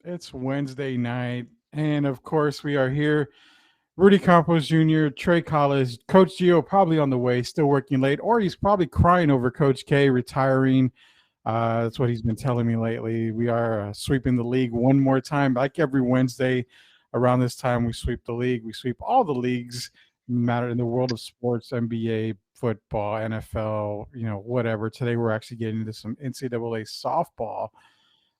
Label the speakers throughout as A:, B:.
A: It's Wednesday night, and of course, we are here. Rudy Campos Jr., Trey Collis, Coach Gio probably on the way, still working late, or he's probably crying over Coach K retiring. That's what he's been telling me lately. We are sweeping the league one more time, like every Wednesday around this time. We sweep the league. We sweep all the leagues, matter in the world of sports, NBA, football, NFL, whatever. Today we're actually getting into some NCAA softball.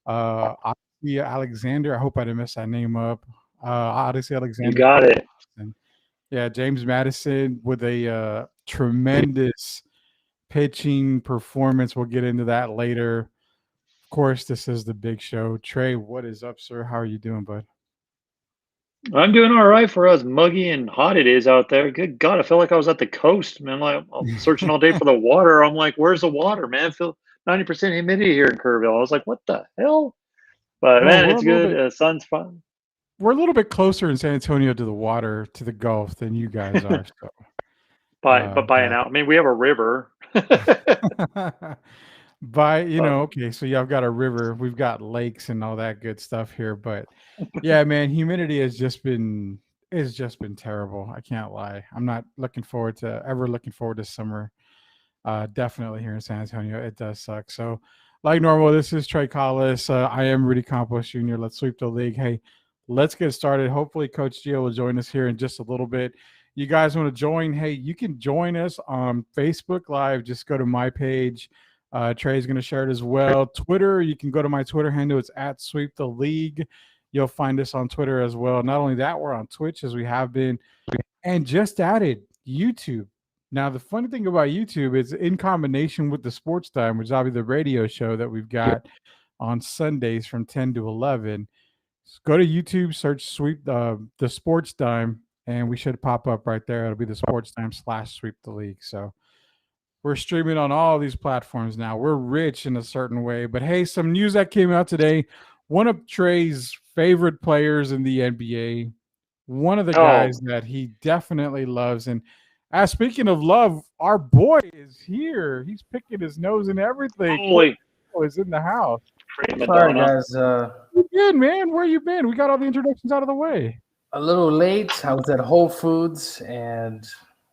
A: Odyssey Alexander. I hope I didn't mess that name up. Odyssey
B: You
A: Alexander.
B: got it.
A: And yeah, James Madison with a tremendous pitching performance. We'll get into that later. Of course, this is the big show. Trey, what is up, sir? How are you doing, bud?
B: I'm doing all right for as muggy and hot it is out there. Good God, I feel like I was at the coast, man. Like I'm searching all day for the water. I'm like, where's the water, man? I feel 90% humidity here in Kerrville. I was like, what the hell? But
A: Well,
B: man, it's good. Sun's fine.
A: we're a little bit closer in San Antonio to the water, to the Gulf than you guys are. So,
B: By an
A: but
B: out. I mean, we have a river.
A: By
B: But
A: okay, so yeah, I've got a river, we've got lakes and all that good stuff here, but yeah, man, humidity has just been terrible. I can't lie. I'm not looking forward to summer. Definitely here in San Antonio, it does suck. So, like normal, this is Trey Collis. I am Rudy Campos Jr. Let's sweep the league. Hey, let's get started. Hopefully, Coach Gio will join us here in just a little bit. You guys want to join? Hey, you can join us on Facebook Live. Just go to my page. Trey's going to share it as well. Twitter, you can go to my Twitter handle. It's at Sweep the League. You'll find us on Twitter as well. Not only that, we're on Twitch as we have been, and just added YouTube. Now, the funny thing about YouTube is in combination with the Sports Time, which is obviously the radio show that we've got on Sundays from 10 to 11. Go to YouTube, search Sweep the Sports Time, and we should pop up right there. It'll be the Sports Time / Sweep the League. So we're streaming on all these platforms now. We're rich in a certain way. But hey, some news that came out today. One of Trey's favorite players in the NBA, one of the
B: oh,
A: guys that he definitely loves. And speaking of love, our boy is here. He's picking his nose and everything.
B: holy
A: Quavo is in the house.
B: prima
C: Sorry,
B: donna.
C: guys.
A: You good, man? Where you been? We got all the introductions out of the way.
C: A little late. I was at Whole Foods, and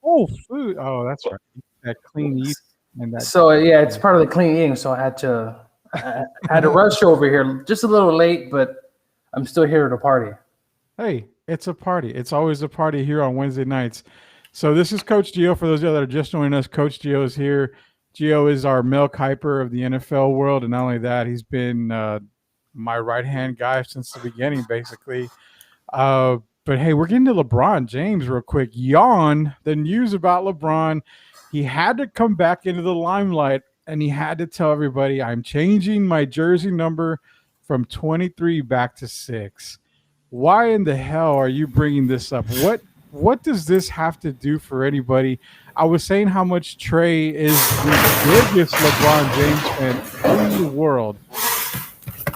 A: Oh, food. Oh, that's right. That clean eat and that.
C: so yeah, it's part of the clean eating. So I had to rush over here, just a little late, but I'm still here to party.
A: Hey, it's a party. It's always a party here on Wednesday nights. So this is Coach Gio. For those of you that are just joining us, Coach Gio is here. Gio is our Mel Kiper of the NFL world, and not only that, he's been my right hand guy since the beginning, basically. But hey, we're getting to LeBron James real quick. Yawn. The news about LeBron. He had to come back into the limelight, and he had to tell everybody, "I'm changing my jersey number from 23 back to 6." Why in the hell are you bringing this up? What does this have to do for anybody? I was saying how much Trey is the biggest LeBron James fan in the world.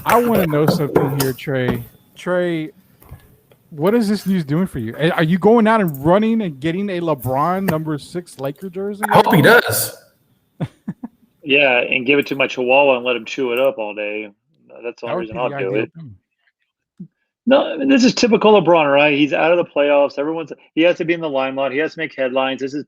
A: I want to know something here, Trey. Trey, what is this news doing for you? Are you going out and running and getting a LeBron number 6 Laker jersey?
D: I hope he does.
B: Yeah, and give it to my chihuahua and let him chew it up all day. That's the
A: That
B: only
A: would
B: reason
A: be
B: I'll
A: the
B: do
A: ideal
B: it.
A: thing.
B: No, I mean, this is typical LeBron, right? He's out of the playoffs. He has to be in the limelight. He has to make headlines. This is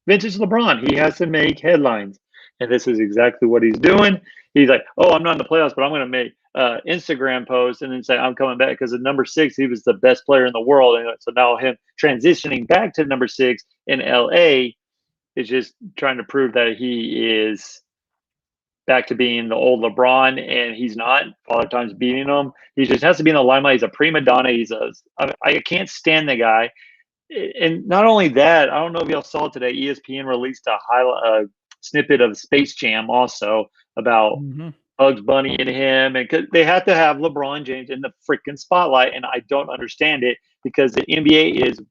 B: vintage LeBron. He has to make headlines, and this is exactly what he's doing. He's like, "Oh, I'm not in the playoffs, but I'm going to make Instagram posts and then say I'm coming back because at number 6 he was the best player in the world, and so now him transitioning back to number 6 in LA is just trying to prove that he is back to being the old LeBron, and he's not. A lot of times beating him. He just has to be in the limelight. He's a prima donna. I can't stand the guy. And not only that, I don't know if y'all saw today, ESPN released a snippet of Space Jam also about
A: Mhm.
B: Bugs Bunny and him, and 'cause they have to have LeBron James in the freaking spotlight, and I don't understand it because the NBA is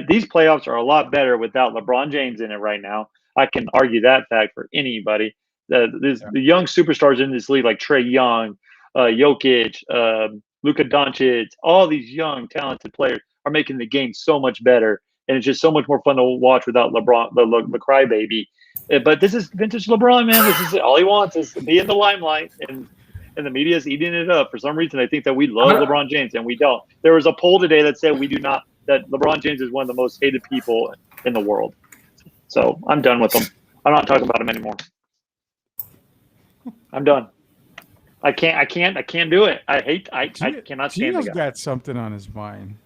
B: these playoffs are a lot better without LeBron James in it right now. I can argue that fact for anybody. The young superstars in this league like Trey Young, Jokic, Luka Doncic, all these young talented players are making the game so much better, and it's just so much more fun to watch without LeBron, the crybaby. But this is vintage LeBron, man. This is all he wants is to be in the limelight, and and the media is eating it up. For some reason, they think that we love LeBron James, and we don't. There was a poll today that said we do not. That LeBron James is one of the most hated people in the world. So I'm done with him. I'm not talking about him anymore. I'm done. I can't do it. I cannot stand
A: Gino's
B: the guy.
A: got something on his mind.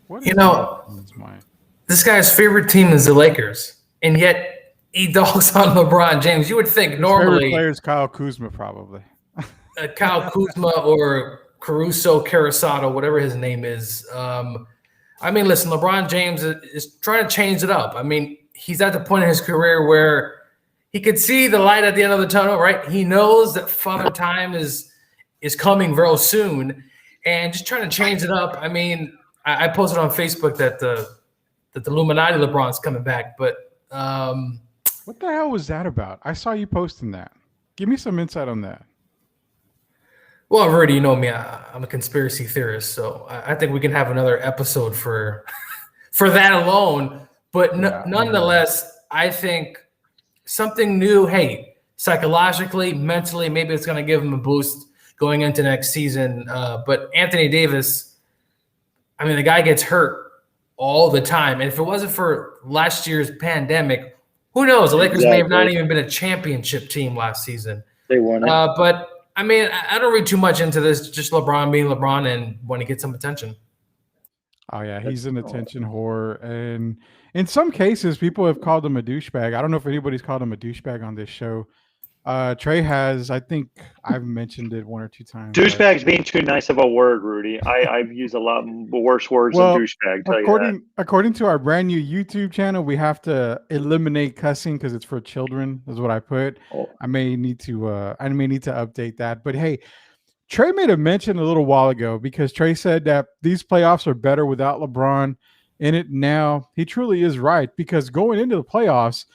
A: What is
C: You know,
A: on his mind?
C: this guy's favorite team is the Lakers, and yet he dogs on LeBron James. You would think
A: Favorite
C: normally
A: player is Kyle Kuzma, probably.
C: Kyle Kuzma or Caruso, Carusato, whatever his name is. I mean, listen, LeBron James is trying to change it up. I mean, he's at the point in his career where he could see the light at the end of the tunnel, right? He knows that Father Time is coming real soon, and just trying to change it up. I mean, I posted on Facebook that the Illuminati LeBron's coming back, but
A: What the hell was that about? I saw you posting that. Give me some insight on that.
C: well, already you know me, I'm a conspiracy theorist, so I think we can have another episode for that alone. But nonetheless, I think something new. Hey, psychologically, mentally, maybe it's going to give him a boost going into next season. But Anthony Davis, I mean, the guy gets hurt all the time. And if it wasn't for last year's pandemic, who knows? The Lakers may have not even been a championship team last season.
B: They won it.
C: But, I mean, I don't read too much into this. Just LeBron being LeBron and when he gets some attention.
A: Oh yeah, he's an attention whore, and in some cases, people have called him a douchebag. I don't know if anybody's called him a douchebag on this show. Trey has. I think I've mentioned it one or two times.
B: Douchebag's being too nice of a word, Rudy. I've used a lot worse words than douchebag. Tell you that.
A: According to our brand new YouTube channel, we have to eliminate cussing because it's for children. Is what I put.
B: Oh.
A: I may need to update that. But hey, Trey made a mention a little while ago because Trey said that these playoffs are better without LeBron in it now. He truly is right because going into the playoffs,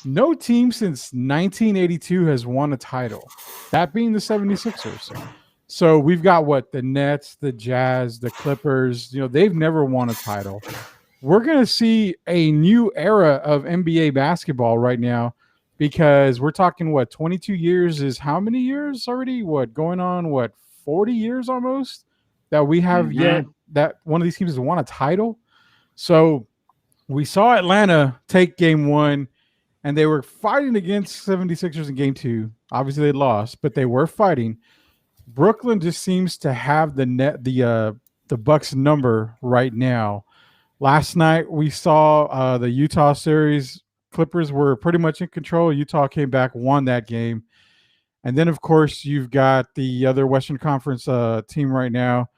A: no team since 1982 has won a title, that being the 76ers. So we've got the Nets, the Jazz, the Clippers, they've never won a title. We're going to see a new era of NBA basketball right now because we're talking 22 years is how many years already? Going on 40 years almost that we have yet that one of these teams has won a title. So we saw Atlanta take game one and they were fighting against 76ers in game two. Obviously they lost, but they were fighting. Brooklyn just seems to have the Bucks number right now. Last night we saw the Utah series. Clippers were pretty much in control. Utah came back, won that game. And then, of course, you've got the other Western Conference team right now.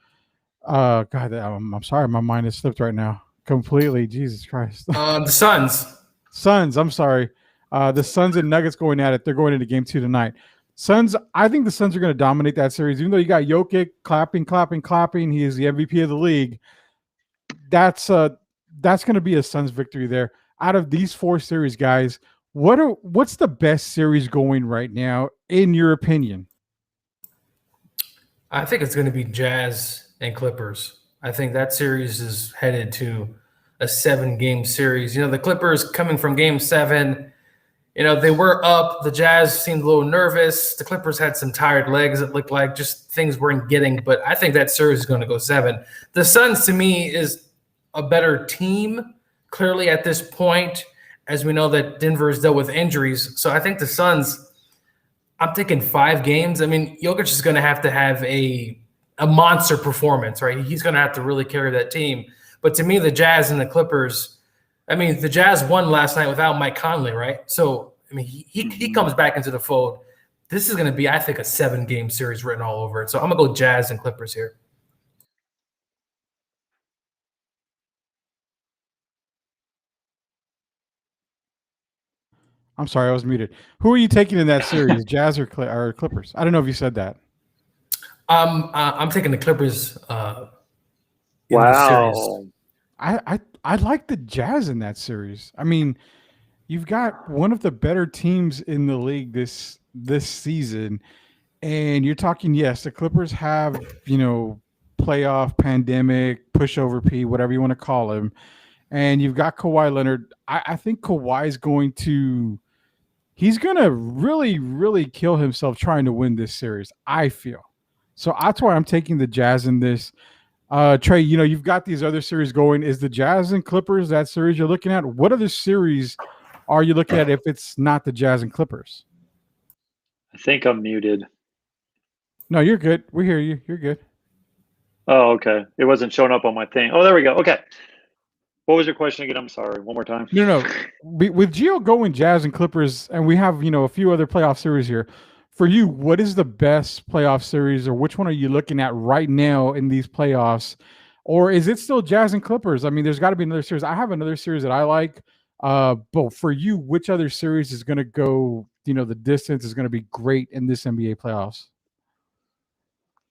A: God, I'm sorry. My mind has slipped right now completely. Jesus Christ.
C: The Suns.
A: Suns, I'm sorry. The Suns and Nuggets going at it. They're going into game two tonight. Suns, I think the Suns are going to dominate that series. Even though you got Jokic clapping. He is the MVP of the league. That's going to be a Suns victory there. Out of these four series, guys, what's the best series going right now, in your opinion?
C: I think it's going to be Jazz and Clippers. I think that series is headed to a 7-game series. The Clippers coming from game 7, they were up. The Jazz seemed a little nervous. The Clippers had some tired legs. It looked like just things weren't getting, but I think that series is going to go 7. The Suns, to me, is a better team. Clearly, at this point, as we know that Denver has dealt with injuries. So I think the Suns, I'm thinking 5 games. I mean, Jokic is going to have a monster performance, right? He's going to have to really carry that team. But to me, the Jazz and the Clippers, I mean, the Jazz won last night without Mike Conley, right? So, I mean, he comes back into the fold. This is going to be, I think, a 7-game series written all over it. So I'm going to go Jazz and Clippers here.
A: I'm sorry, I was muted. Who are you taking in that series, Jazz or Clippers? I don't know if you said that.
C: I'm taking the Clippers.
B: Wow.
A: I like the Jazz in that series. I mean, you've got one of the better teams in the league this season, and you're talking. Yes, the Clippers have playoff pandemic pushover P, whatever you want to call him, and you've got Kawhi Leonard. I think Kawhi's going to really, really kill himself trying to win this series. I feel. So that's why I'm taking the Jazz in this. Trey, you've got these other series going. Is the Jazz and Clippers that series you're looking at? What other series are you looking at if it's not the Jazz and Clippers?
B: I think I'm muted.
A: No, you're good. We hear you. You're good.
B: Oh, okay. It wasn't showing up on my thing. Oh, there we go. Okay. What was your question again? I'm sorry. One more time.
A: No. With Gio going Jazz and Clippers, and we have, a few other playoff series here. For you, what is the best playoff series, or which one are you looking at right now in these playoffs? Or is it still Jazz and Clippers? I mean, there's got to be another series. I have another series that I like. But for you, which other series is going to go, the distance is going to be great in this NBA playoffs?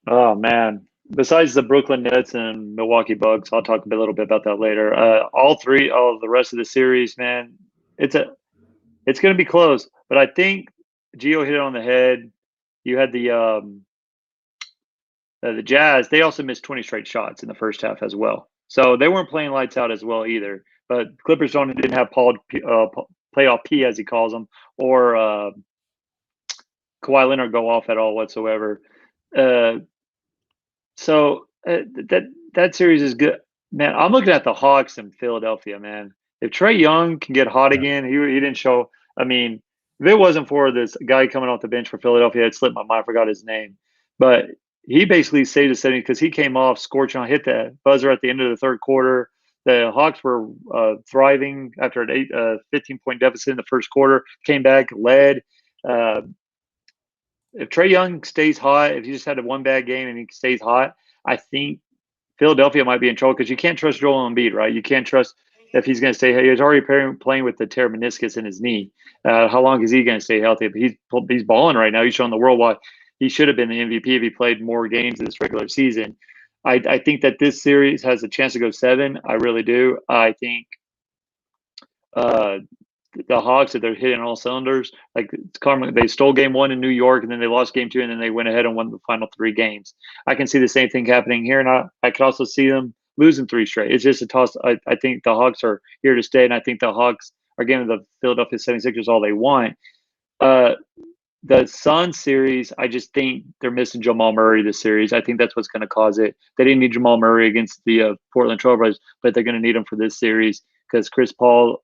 B: Oh, man. Besides the Brooklyn Nets and Milwaukee Bucks, I'll talk a little bit about that later. All the rest of the series, man, it's going to be close. But I think Gio hit it on the head. You had the Jazz. They also missed 20 straight shots in the first half as well, so they weren't playing lights out as well either. But Clippers didn't have playoff P, as he calls them, or Kawhi Leonard go off at all whatsoever. So that series is good, man. I'm looking at the Hawks in Philadelphia, man. If Trae Young can get hot again, he didn't show. I mean, if it wasn't for this guy coming off the bench for Philadelphia, it slipped my mind. I forgot his name, but he basically saved the 70 because he came off scorching on, hit that buzzer at the end of the third quarter. The Hawks were thriving after an 15-point deficit in the first quarter. Came back, led. If Trae Young stays hot, if he just had a one bad game and he stays hot, I think Philadelphia might be in trouble because you can't trust Joel Embiid, right? You can't trust if he's going to stay. He's already playing with the tear meniscus in his knee. How long is he going to stay healthy? But he's balling right now. He's showing the world why he should have been the MVP if he played more games this regular season. I think that this series has a chance to go 7. I really do. I think the Hawks, that they're hitting all cylinders. Like they stole game 1 in New York, and then they lost game 2, and then they went ahead and won the final 3 games. I can see the same thing happening here, and I could also see them losing 3 straight. It's just a toss. I think the Hawks are here to stay, and I think the Hawks are giving the Philadelphia 76ers all they want. The Suns series, I just think they're missing Jamal Murray this series. I think that's what's going to cause it. They didn't need Jamal Murray against the Portland Trailblazers, but they're going to need him for this series because Chris Paul's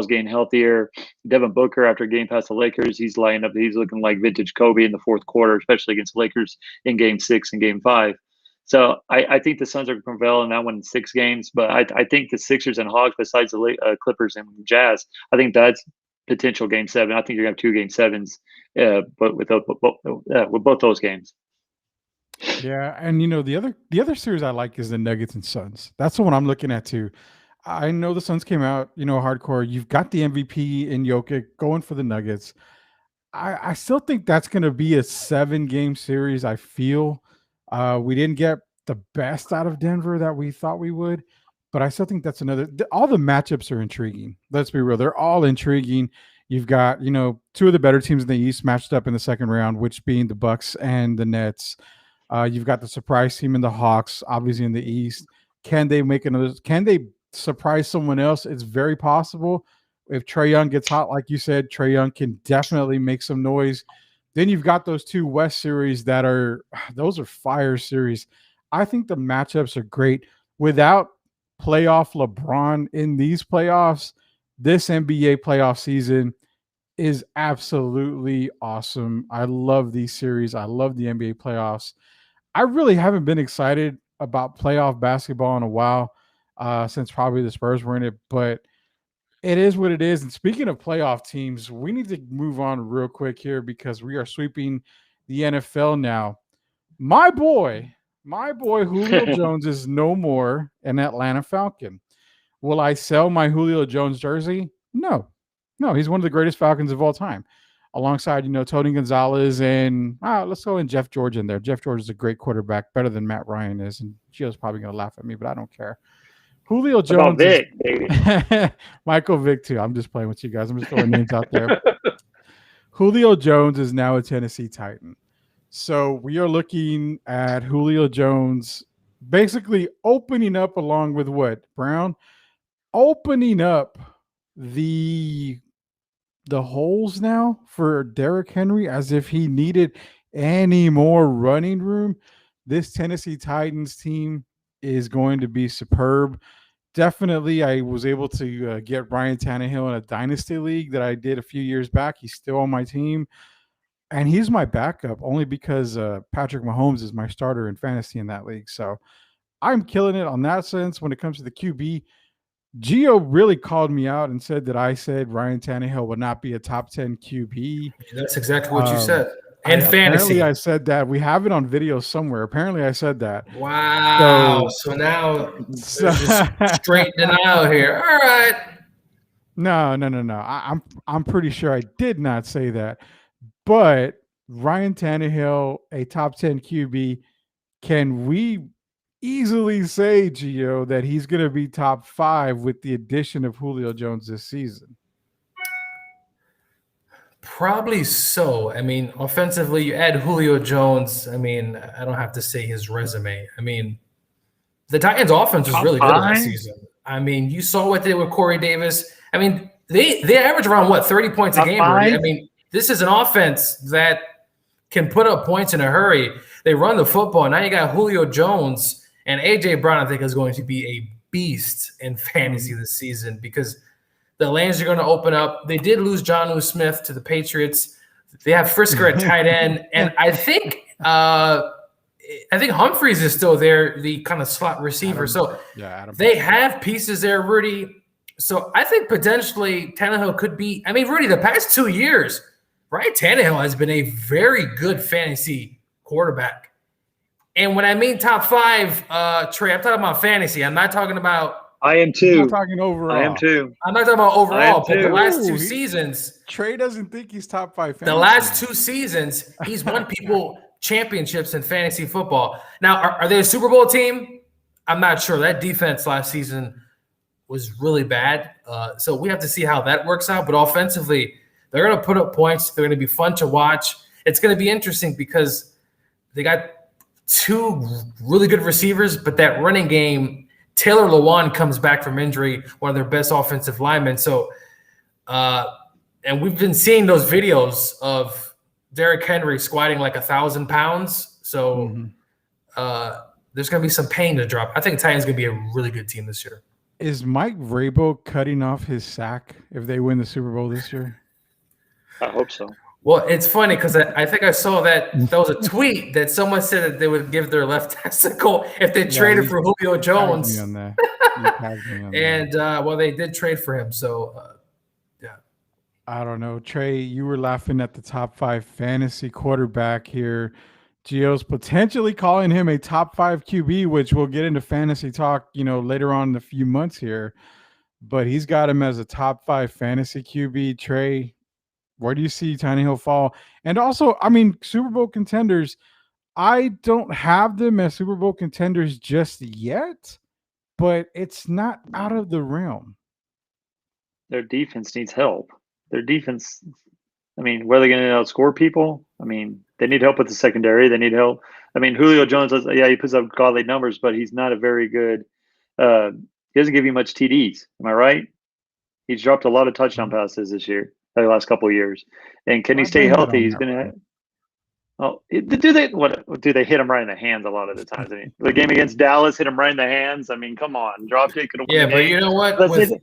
B: getting healthier. Devin Booker, after getting past the Lakers, he's lining up. He's looking like vintage Kobe in the fourth quarter, especially against the Lakers in Game 6 and Game 5. So I think the Suns are going to prevail in that one in 6 games. But I think the Sixers and Hawks, besides the Clippers and Jazz, I think that's potential Game 7. I think you're going to have 2 Game 7s, but with both those games.
A: Yeah, and the other series I like is the Nuggets and Suns. That's the one I'm looking at too. I know the Suns came out, hardcore. You've got the MVP in Jokic going for the Nuggets. I still think that's going to be a 7-game series. I feel we didn't get the best out of Denver that we thought we would, but I still think that's all the matchups are intriguing. Let's be real. They're all intriguing. You've got, 2 of the better teams in the East matched up in the second round, which being the Bucks and the Nets. You've got the surprise team in the Hawks, obviously in the East. Can they surprise someone else? It's very possible. If Trae Young gets hot, like you said, Trae Young can definitely make some noise. Then you've got those 2 West series those are fire series. I think the matchups are great. Without playoff LeBron in these playoffs, this NBA playoff season is absolutely awesome. I love these series. I love the NBA playoffs. I really haven't been excited about playoff basketball in a while, since probably the Spurs were in it, but it is what it is. And speaking of playoff teams, we need to move on real quick here because we are sweeping the NFL now. My boy Julio Jones is no more an Atlanta Falcon. Will I sell my Julio Jones jersey? No, he's one of the greatest Falcons of all time. Alongside, Tony Gonzalez and let's go in Jeff George in there. Jeff George is a great quarterback, better than Matt Ryan is. And Gio's probably going to laugh at me, but I don't care. Julio Jones.
B: Vic, baby.
A: Michael Vick, too. I'm just playing with you guys. I'm just throwing names out there. Julio Jones is now a Tennessee Titan. So we are looking at Julio Jones basically opening up, along with what? Brown? Opening up the holes now for Derrick Henry, as if he needed any more running room, this Tennessee Titans team is going to be superb. Definitely, I was able to get Ryan Tannehill in a dynasty league that I did a few years back. He's still on my team, and he's my backup only because Patrick Mahomes is my starter in fantasy in that league. So I'm killing it on that sense. When it comes to the QB, Gio really called me out and said that I said Ryan Tannehill would not be a top 10 QB.
C: That's exactly what you said. And
A: Apparently
C: fantasy.
A: I said that. We have it on video somewhere. Apparently I said that.
C: Wow. So now there's just straight denial here. All right.
A: No. I'm pretty sure I did not say that. But Ryan Tannehill, a top 10 QB, can we easily say, Gio, that he's going to be top 5 with the addition of Julio Jones this season?
C: Probably so. I mean, offensively, you add Julio Jones. I mean, I don't have to say his resume. I mean, the Titans' offense was really good last season. I mean, you saw what they did with Corey Davis. I mean, they average around, 30 points a game. Right? I mean, this is an offense that can put up points in a hurry. They run the football. Now you got Julio Jones, and A.J. Brown, I think, is going to be a beast in fantasy this season because – the lanes are going to open up. They did lose Jonnu Smith to the Patriots. They have Frisker at tight end, and I think Humphreys is still there, the kind of slot receiver. Adam, they have pieces there, Rudy. So I think potentially Tannehill could be. I mean, Rudy, the past 2 years, Ryan Tannehill has been a very good fantasy quarterback. And when I mean top 5, Trey, I'm talking about fantasy. I'm not talking about.
B: I am too.
A: I'm not talking overall.
B: I am too.
C: I'm not talking about overall, but the last 2 seasons.
A: Trey doesn't think he's top 5 fantasy.
C: The last 2 seasons, he's won people championships in fantasy football. Now, are they a Super Bowl team? I'm not sure. That defense last season was really bad. So we have to see how that works out. But offensively, they're going to put up points. They're going to be fun to watch. It's going to be interesting because they got 2 really good receivers, but that running game – Taylor Lewan comes back from injury, one of their best offensive linemen. So, and we've been seeing those videos of Derrick Henry squatting like 1,000 pounds. So there's going to be some pain to drop. I think Titans going to be a really good team this year.
A: Is Mike Vrabel cutting off his sack if they win the Super Bowl this year?
B: I hope so.
C: Well, it's funny because I think I saw that there was a tweet that someone said that they would give their left testicle if they traded for Julio Jones.
A: On that.
C: And well, they did trade for him. So, yeah.
A: I don't know. Trey, you were laughing at the top 5 fantasy quarterback here. Gio's potentially calling him a top 5 QB, which we'll get into fantasy talk, later on in a few months here. But he's got him as a top 5 fantasy QB. Trey, where do you see Tannehill fall? And also, I mean, Super Bowl contenders, I don't have them as Super Bowl contenders just yet, but it's not out of the realm.
B: Their defense needs help. Their defense, I mean, where are they going to outscore people? I mean, they need help with the secondary. They need help. I mean, Julio Jones, he puts up godly numbers, but he's not a very good he doesn't give you much TDs. Am I right? He's dropped a lot of touchdown passes this year. The last couple of years, and can he stay healthy? He's gonna. Oh, do they hit him right in the hands a lot of the times? I mean, the game against Dallas hit him right in the hands. I mean, come on, drop kick.
C: Yeah, but you know what? With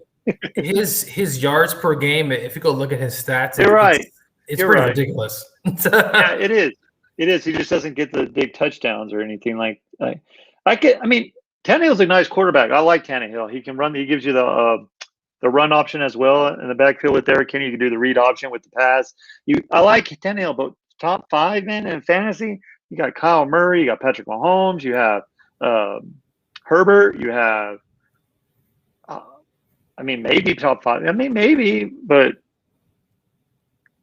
C: his yards per game, if you go look at his stats,
B: you're right.
C: It's pretty ridiculous.
B: Yeah, it is. It is. He just doesn't get the big touchdowns or anything like. I mean, Tannehill's a nice quarterback. I like Tannehill. He can run. He gives you the run option as well in the backfield with Derrick Henry. You can do the read option with the pass. I like Tannehill, but top 5 in fantasy, you got Kyle Murray, you got Patrick Mahomes, you have Herbert, you have maybe top 5. I mean, maybe, but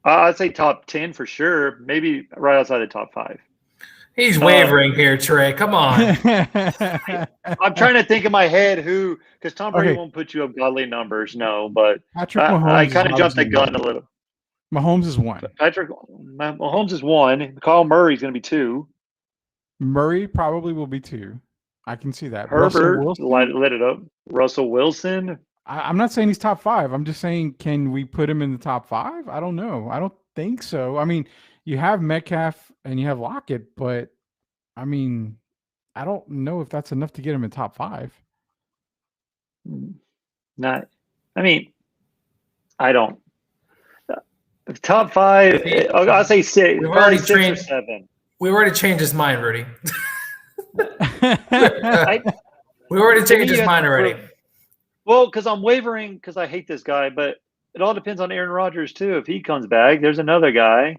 B: I'd say top 10 for sure. Maybe right outside the top 5.
C: He's wavering here, Trey. Come on.
B: I'm trying to think in my head because Tom Brady won't put you up godly numbers, no, but I kind of jumped the gun a little.
A: Mahomes is 1.
B: Mahomes is 1. Kyle Murray's going to be 2.
A: Murray probably will be 2. I can see that.
B: Herbert lit it up. Russell Wilson.
A: I'm not saying he's top 5. I'm just saying, can we put him in the top 5? I don't know. I don't think so. I mean, you have Metcalf and you have Lockett, but I mean, I don't know if that's enough to get him in top 5.
B: Not, I mean, I don't. Top 5, I'll say 6.
C: We've
B: Probably
C: already
B: 6 or
C: trained-
B: 7.
C: We already changed his mind, Rudy.
B: I,
C: We already
B: To me,
C: changed his
B: you have
C: mind
B: to
C: already.
B: well, because I'm wavering because I hate this guy, but it all depends on Aaron Rodgers too. If he comes back, there's another guy.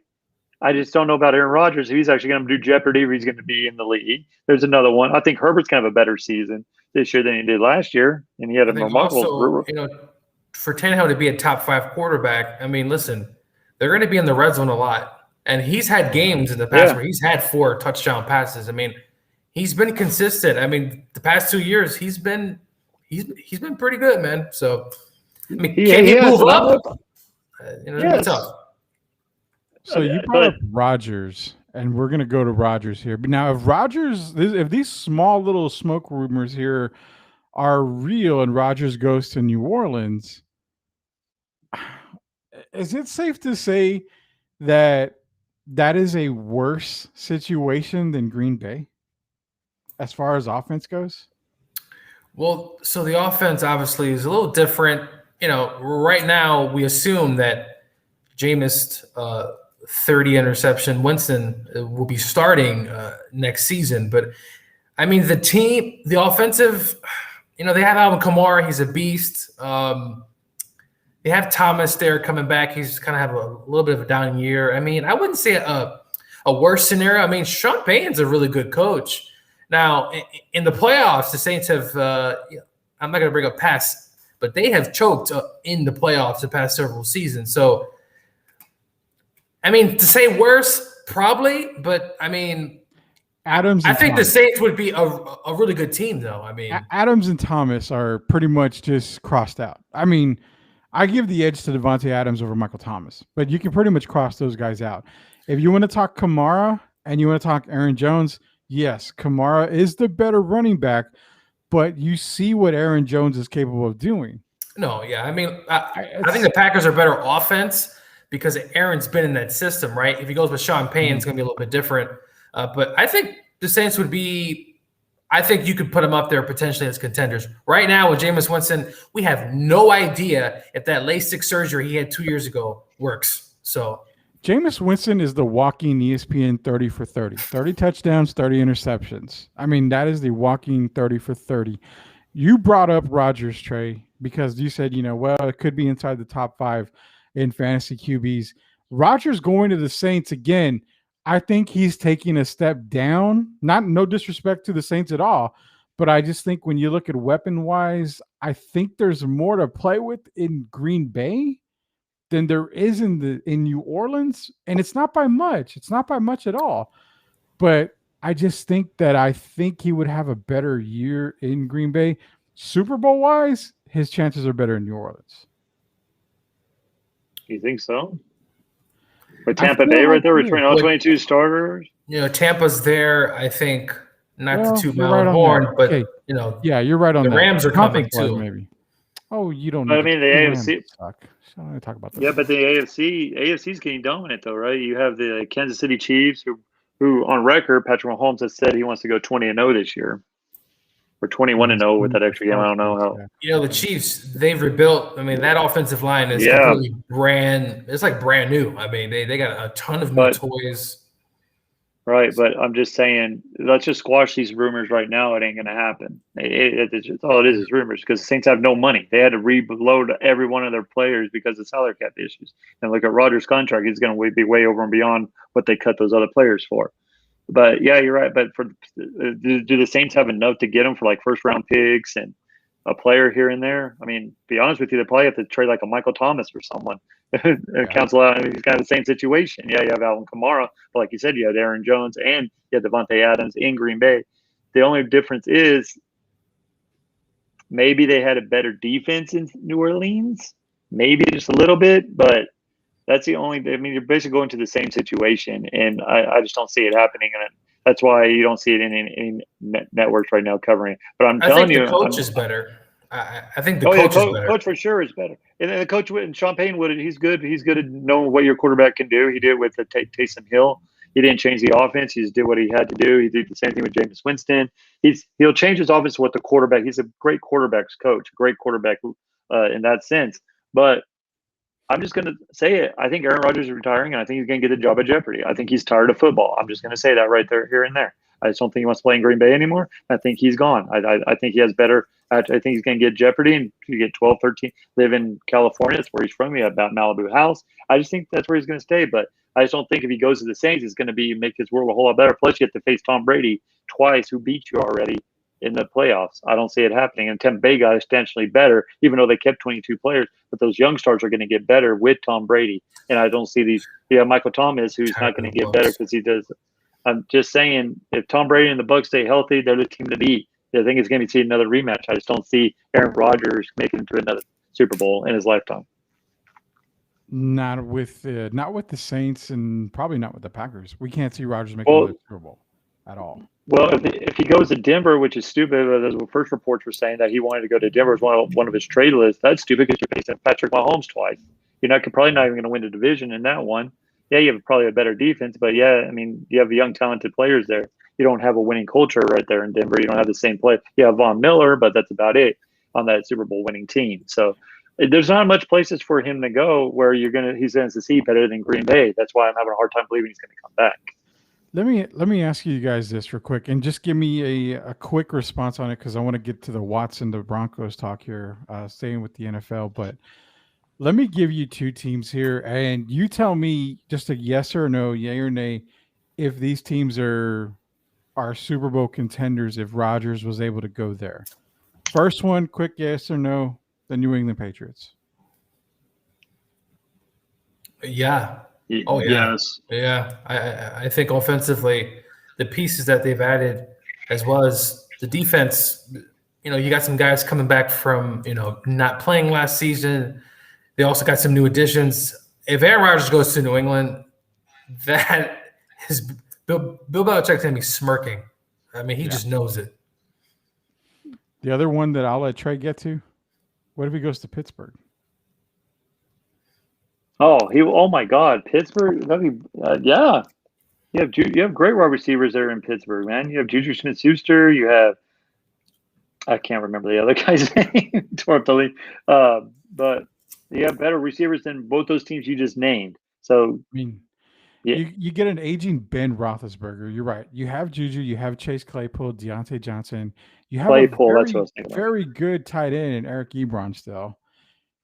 B: I just don't know about Aaron Rodgers. If he's actually going to do Jeopardy, or he's going to be in the league. There's another one. I think Herbert's going to have a better season this year than he did last year, and he had a
C: I think
B: remarkable.
C: also, for Tannehill to be a top 5 quarterback, I mean, listen, they're going to be in the red zone a lot, and he's had games in the past where he's had 4 touchdown passes. I mean, he's been consistent. I mean, the past 2 years, he's been pretty good, man. So, I mean, can he move up? It's tough.
A: So you brought up Rodgers, and we're gonna go to Rodgers here. But now, if these small little smoke rumors here are real, and Rodgers goes to New Orleans, is it safe to say that is a worse situation than Green Bay as far as offense goes?
C: Well, so the offense obviously is a little different. Right now we assume that Jameis 30 interception Winston will be starting next season. But I mean, the offensive, they have Alvin Kamara. He's a beast. They have Thomas there coming back. He's kind of have a little bit of a down year. I mean, I wouldn't say a worse scenario. I mean, Sean Payton's a really good coach. Now, in the playoffs, the Saints have I'm not going to bring up past, but they have choked in the playoffs the past several seasons. So, I mean, to say worse, probably, but I mean,
A: I
C: think the Saints would be a really good team, though. I mean,
A: Adams and Thomas are pretty much just crossed out. I mean, I give the edge to Devontae Adams over Michael Thomas, but you can pretty much cross those guys out. If you want to talk Kamara and you want to talk Aaron Jones, yes, Kamara is the better running back, but you see what Aaron Jones is capable of doing.
C: No, yeah. I mean, I think the Packers are better offense because Aaron's been in that system, right? If he goes with Sean Payton, it's going to be a little bit different. But I think the Saints would be – I think you could put them up there potentially as contenders. Right now with Jameis Winston, we have no idea if that LASIK surgery he had 2 years ago works. So
A: Jameis Winston is the walking ESPN 30 for 30. 30 touchdowns, 30 interceptions. I mean, that is the walking 30 for 30. You brought up Rodgers, Trey, because you said, it could be inside the top 5 in fantasy QBs. Rodgers going to the Saints again, I think he's taking a step down. No disrespect to the Saints at all, but I just think when you look at weapon-wise, I think there's more to play with in Green Bay than there is in New Orleans, and it's not by much. It's not by much at all. But I just think he would have a better year in Green Bay. Super Bowl-wise, his chances are better in New Orleans.
B: You think so? But Tampa Bay right there returning all 22 starters.
C: Tampa's there, I think, not to toot my
A: own
C: horn, but,
A: okay. Yeah, you're right on
C: the
A: that.
C: Rams are coming too.
A: Maybe. Oh, you don't
B: know. I mean, the AFC.
A: Suck. So I'm going to talk about that.
B: Yeah, but the AFC's getting dominant, though, right? You have the Kansas City Chiefs, who on record, Patrick Mahomes has said he wants to go 20-0 this year. Or 21-0 with that extra game. I don't know how.
C: The Chiefs, they've rebuilt. I mean, that offensive line is completely it's like brand new. I mean, they got a ton of new toys.
B: Right, but I'm just saying, let's just squash these rumors right now. It ain't going to happen. It's all it is rumors because the Saints have no money. They had to reload every one of their players because of salary cap issues. And look at Rodgers' contract; he's going to be way over and beyond what they cut those other players for. But yeah, you're right. But do the Saints have enough to get them for like first round picks and a player here and there? I mean, be honest with you, they probably have to trade like a Michael Thomas or someone and cancel out. I mean, he's kind of the same situation. Yeah, you have Alvin Kamara, but like you said, you had Aaron Jones and you had Devontae Adams in Green Bay. The only difference is maybe they had a better defense in New Orleans, maybe just a little bit, but that's the only. I mean, you're basically going to the same situation, and I just don't see it happening, and that's why you don't see it in networks right now covering it. But I'm telling you,
C: the coach is better. I think the
B: Oh yeah,
C: coach is better.
B: coach for sure is better. And then the coach and Sean Payne would. He's good. He's good at knowing what your quarterback can do. He did it with the Taysom Hill. He didn't change the offense. He just did what he had to do. He did the same thing with Jameis Winston. He'll change his offense to what the quarterback. He's a great quarterbacks coach, a great quarterback in that sense. But I'm just going to say it. I think Aaron Rodgers is retiring, and I think he's going to get the job at Jeopardy. I think he's tired of football. I'm just going to say that right there, here and there. I just don't think he wants to play in Green Bay anymore. I think he's gone. I think he has better. I think he's going to get Jeopardy and get 12, 13, live in California. That's where he's from. He had that Malibu house. I just think that's where he's going to stay. But I just don't think if he goes to the Saints, it's going to make his world a whole lot better. Plus, you have to face Tom Brady twice, who beat you already in the playoffs. I don't see it happening. And Tampa Bay got substantially better, even though they kept 22 players. But those young stars are going to get better with Tom Brady. And I don't see these. You have Michael Thomas, who's not going to get better because he does. I'm just saying, if Tom Brady and the Bucs stay healthy, they're the team to beat. I think it's going to be another rematch. I just don't see Aaron Rodgers making it to another Super Bowl in his lifetime.
A: Not with the Saints, and probably not with the Packers. We can't see Rodgers making another Super Bowl at all.
B: Well, if he goes to Denver, which is stupid, the first reports were saying that he wanted to go to Denver as one of his trade lists. That's stupid because you're facing Patrick Mahomes twice. You're probably not even going to win the division in that one. Yeah, you have probably a better defense, but yeah, I mean, you have young, talented players there. You don't have a winning culture right there in Denver. You don't have the same play. You have Von Miller, but that's about it on that Super Bowl winning team. So there's not much places for him to go where he's going to succeed better than Green Bay. That's why I'm having a hard time believing he's going to come back.
A: Let me ask you guys this real quick, and just give me a quick response on it, because I want to get to the Watson, the Broncos talk here, staying with the NFL. But let me give you two teams here, and you tell me just a yes or no, yay or nay, if these teams are Super Bowl contenders if Rodgers was able to go there. First one, quick yes or no, the New England Patriots.
C: Yeah. Oh yeah.
B: Yes.
C: Yeah. I think offensively, the pieces that they've added, as well as the defense, you got some guys coming back from, not playing last season. They also got some new additions. If Aaron Rodgers goes to New England, that is Bill Belichick's going to be smirking. I mean, he just knows it.
A: The other one that I'll let Trey get to, what if he goes to Pittsburgh?
B: Oh my God, Pittsburgh. That'd be yeah. You have great wide receivers there in Pittsburgh, man. You have Juju Smith-Schuster. You have I can't remember the other guy's name. Tore up the league. But you have better receivers than both those teams you just named. So
A: I mean,
B: yeah.
A: you get an aging Ben Roethlisberger. You're right. You have Juju. You have Chase Claypool, Deontay Johnson. You have
B: Claypool.
A: a
B: That's what I was thinking.
A: Very good tight end in Eric Ebron still.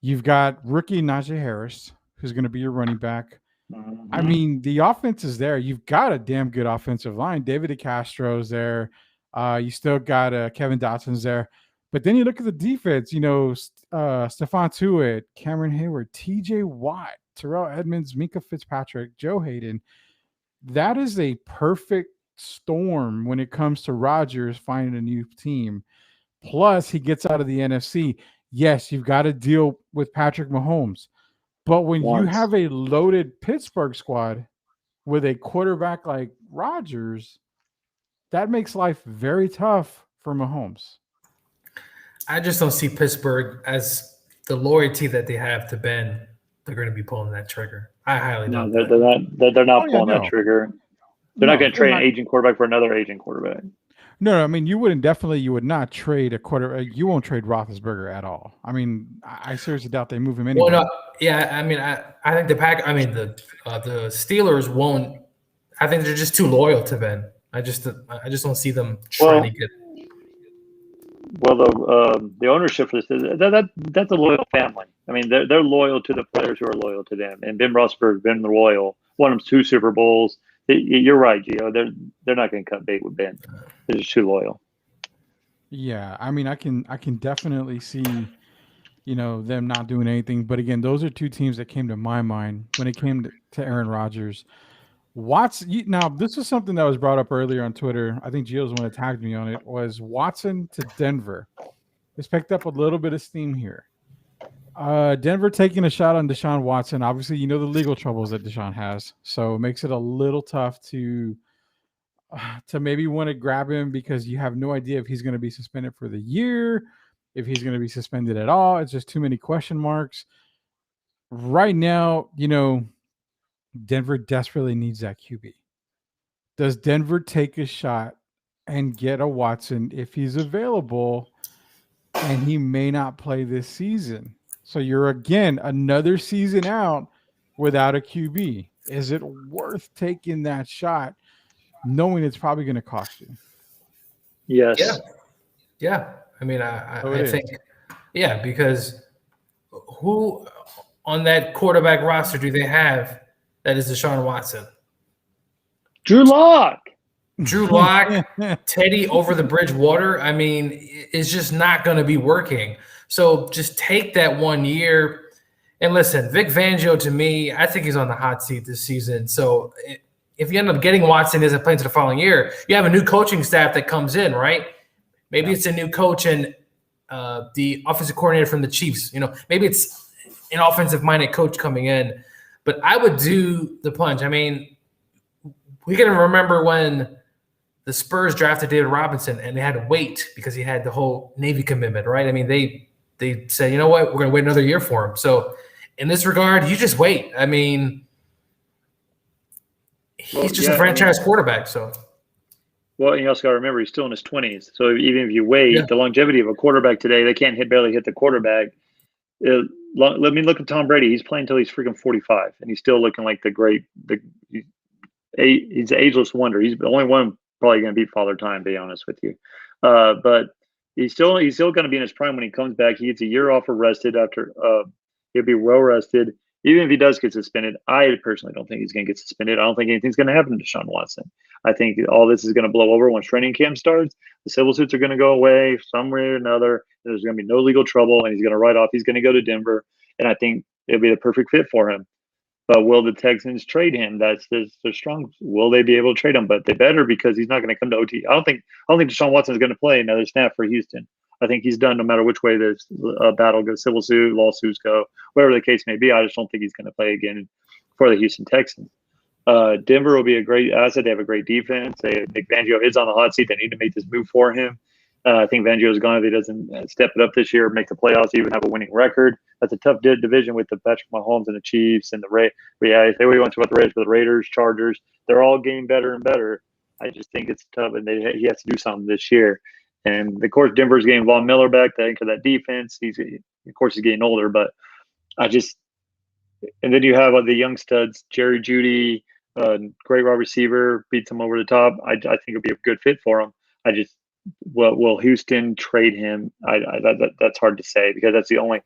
A: You've got rookie Najee Harris, who's going to be your running back.
B: Mm-hmm.
A: I mean, the offense is there. You've got a damn good offensive line. David DeCastro's there. You still got Kevin Dotson's there. But then you look at the defense, Stephon Tuitt, Cameron Hayward, TJ Watt, Terrell Edmonds, Minka Fitzpatrick, Joe Hayden. That is a perfect storm when it comes to Rodgers finding a new team. Plus, he gets out of the NFC. Yes, you've got to deal with Patrick Mahomes. But when you have a loaded Pittsburgh squad with a quarterback like Rodgers, that makes life very tough for Mahomes.
C: I just don't see Pittsburgh as the loyalty that they have to Ben. They're going to be pulling that trigger. I highly doubt that.
B: They're not pulling that trigger. They're not going to trade an aging quarterback for another aging quarterback.
A: No, I mean, you would not trade a quarterback. You won't trade Roethlisberger at all. I mean, I seriously doubt they move him anyway.
C: Well, no, yeah, I mean, I think the Steelers won't. I think they're just too loyal to Ben. I just don't see them trying to get.
B: Well, the ownership for this that's a loyal family. I mean, they're loyal to the players who are loyal to them. And Ben Roethlisberger's been loyal. Won them 2 Super Bowls. You're right, Gio. They're not going to cut bait with Ben. They're just too loyal.
A: Yeah, I mean, I can definitely see, them not doing anything. But again, those are two teams that came to my mind when it came to Aaron Rodgers. Watson. Now, this is something that was brought up earlier on Twitter. I think Gio's one that tagged me on it. Was Watson to Denver? It's picked up a little bit of steam here. Denver taking a shot on Deshaun Watson. Obviously, the legal troubles that Deshaun has, so it makes it a little tough to maybe want to grab him because you have no idea if he's going to be suspended for the year. if he's going to be suspended at all. It's just too many question marks. Right now, Denver desperately needs that QB. Does Denver take a shot and get a Watson if he's available, and he may not play this season? So you're again another season out without a QB. Is it worth taking that shot, knowing it's probably going to cost you?
B: Yes.
C: Yeah. I mean, I think, because who on that quarterback roster do they have that is Deshaun Watson?
B: Drew Lock.
C: Teddy over the Bridgewater. I mean, it's just not going to be working. So just take that 1 year. And listen, Vic Fangio, to me, I think he's on the hot seat this season. So if you end up getting Watson, isn't playing to the following year, you have a new coaching staff that comes in, right? Maybe it's a new coach and the offensive coordinator from the Chiefs. Maybe it's an offensive-minded coach coming in. But I would do the plunge. I mean, we got to remember when the Spurs drafted David Robinson and they had to wait because he had the whole Navy commitment, right? I mean, they said, you know what, we're going to wait another year for him. So in this regard, you just wait. I mean, he's just a franchise quarterback. So,
B: well, you also got to remember he's still in his 20s. So even if you wait, the longevity of a quarterback today, they can't barely hit the quarterback. Let me look at Tom Brady. He's playing until he's freaking 45, and he's still looking like he's an ageless wonder. He's the only one probably going to beat Father Time, to be honest with you. But he's still going to be in his prime when he comes back. He gets a year off rested after he'll be well rested. Even if he does get suspended, I personally don't think he's going to get suspended. I don't think anything's going to happen to Deshaun Watson. I think all this is going to blow over once training camp starts. The civil suits are going to go away some way or another. There's going to be no legal trouble, and he's going to write off. He's going to go to Denver, and I think it'll be the perfect fit for him. But will the Texans trade him? That's their strong. Will they be able to trade him? But they better, because he's not going to come to OT. I don't think Deshaun Watson is going to play another snap for Houston. I think he's done no matter which way this battle goes, civil suit, lawsuits go, whatever the case may be. I just don't think he's going to play again for the Houston Texans. Denver will be a great asset. They have a great defense. Nick Fangio is on the hot seat. They need to make this move for him. I think Fangio is gone if he doesn't step it up this year, make the playoffs, even have a winning record. That's a tough division with the Patrick Mahomes and the Chiefs and the Raiders. Yeah, say what you want to about the Raiders, but the Raiders, Chargers, they're all getting better and better. I just think it's tough, and he has to do something this year. And of course, Denver's getting Von Miller back to anchor that defense. He's getting older, but and then you have the young studs, Jerry Jeudy, great wide receiver, beats him over the top. I think it'll be a good fit for him. Will Houston trade him? That's hard to say, because that's the only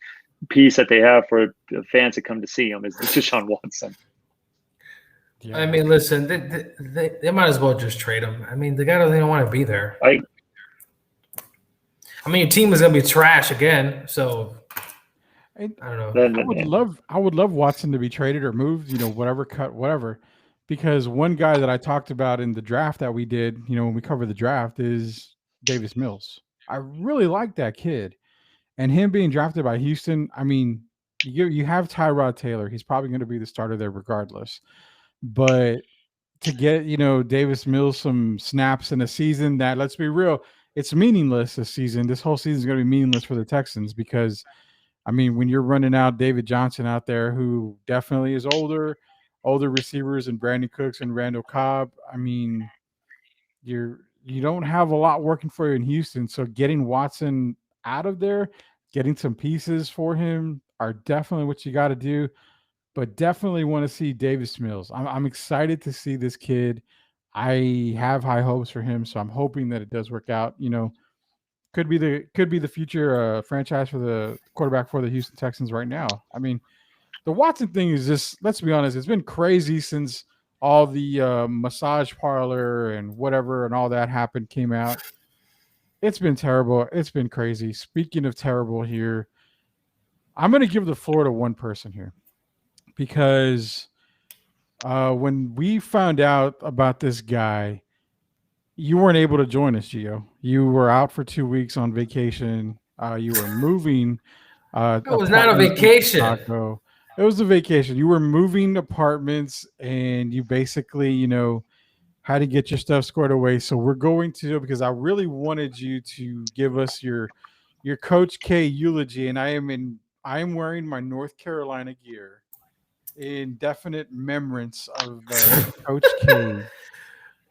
B: piece that they have for the fans that come to see him is Deshaun Watson.
C: Yeah. I mean, listen, they might as well just trade him. I mean, the guy doesn't want to be there. I mean, your team is going to be trash again, so I don't know.
A: I would love Watson to be traded or moved, whatever, because one guy that I talked about in the draft that we did, when we covered the draft, is Davis Mills. I really like that kid, and him being drafted by Houston. I mean, you have Tyrod Taylor. He's probably going to be the starter there regardless, but to get, Davis Mills some snaps in a season that, let's be real, it's meaningless this season. This whole season is going to be meaningless for the Texans, because, I mean, when you're running out David Johnson out there, who definitely is older receivers, and Brandon Cooks and Randall Cobb, I mean, you don't have a lot working for you in Houston. So getting Watson out of there, getting some pieces for him are definitely what you got to do. But definitely want to see Davis Mills. I'm excited to see this kid. I have high hopes for him, so I'm hoping that it does work out. Could be the future franchise for the quarterback for the Houston Texans right now. I mean, the Watson thing is just, let's be honest, it's been crazy since all the massage parlor and whatever and all that came out. It's been terrible. It's been crazy. Speaking of terrible here, I'm going to give the floor to one person here, because when we found out about this guy, you weren't able to join us, Gio. You were out for 2 weeks on vacation. You were moving.
C: It was not a vacation.
A: It was a vacation. You were moving apartments, and you basically, had to get your stuff squared away. So we're going to, because I really wanted you to give us your your Coach K eulogy, and I am wearing my North Carolina gear in definite remembrance of Coach K.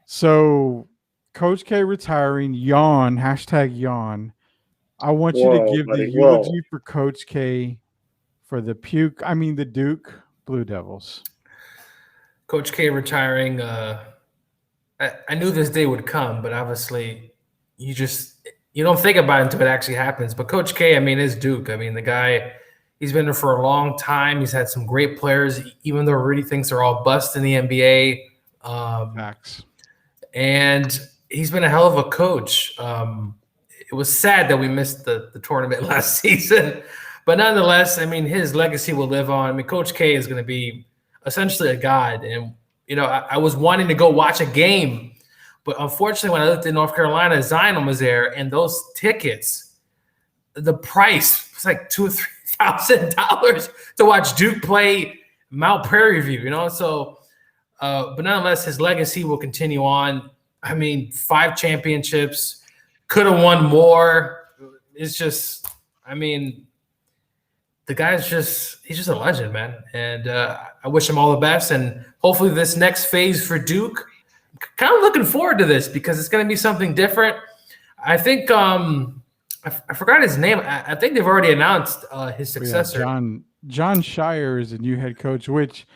A: So, Coach K retiring, yawn, hashtag yawn. I want you to
B: Whoa,
A: give the
B: buddy. Whoa.
A: eulogy for Coach K for the Duke Blue Devils.
C: Coach K retiring. I knew this day would come, but obviously, you don't think about it until it actually happens. But Coach K, I mean, is Duke. I mean, the guy, he's been there for a long time. He's had some great players, even though everybody thinks they're all bust in the NBA.
A: Facts.
C: And he's been a hell of a coach. It was sad that we missed the tournament last season, but nonetheless, I mean, his legacy will live on. I mean, Coach K is going to be essentially a god. And, I was wanting to go watch a game, but unfortunately, when I looked in North Carolina, Zion was there, and those tickets, the price was like $2,000 or $3,000 to watch Duke play Mount Prairie View, So, but nonetheless, his legacy will continue on. I mean, 5 championships, could have won more. It's just, I mean, the guy's he's just a legend, man. And I wish him all the best. And hopefully this next phase for Duke, kind of looking forward to this because it's going to be something different. I think I forgot his name. I think they've already announced his successor.
A: Yeah, John Shire is a new head coach, which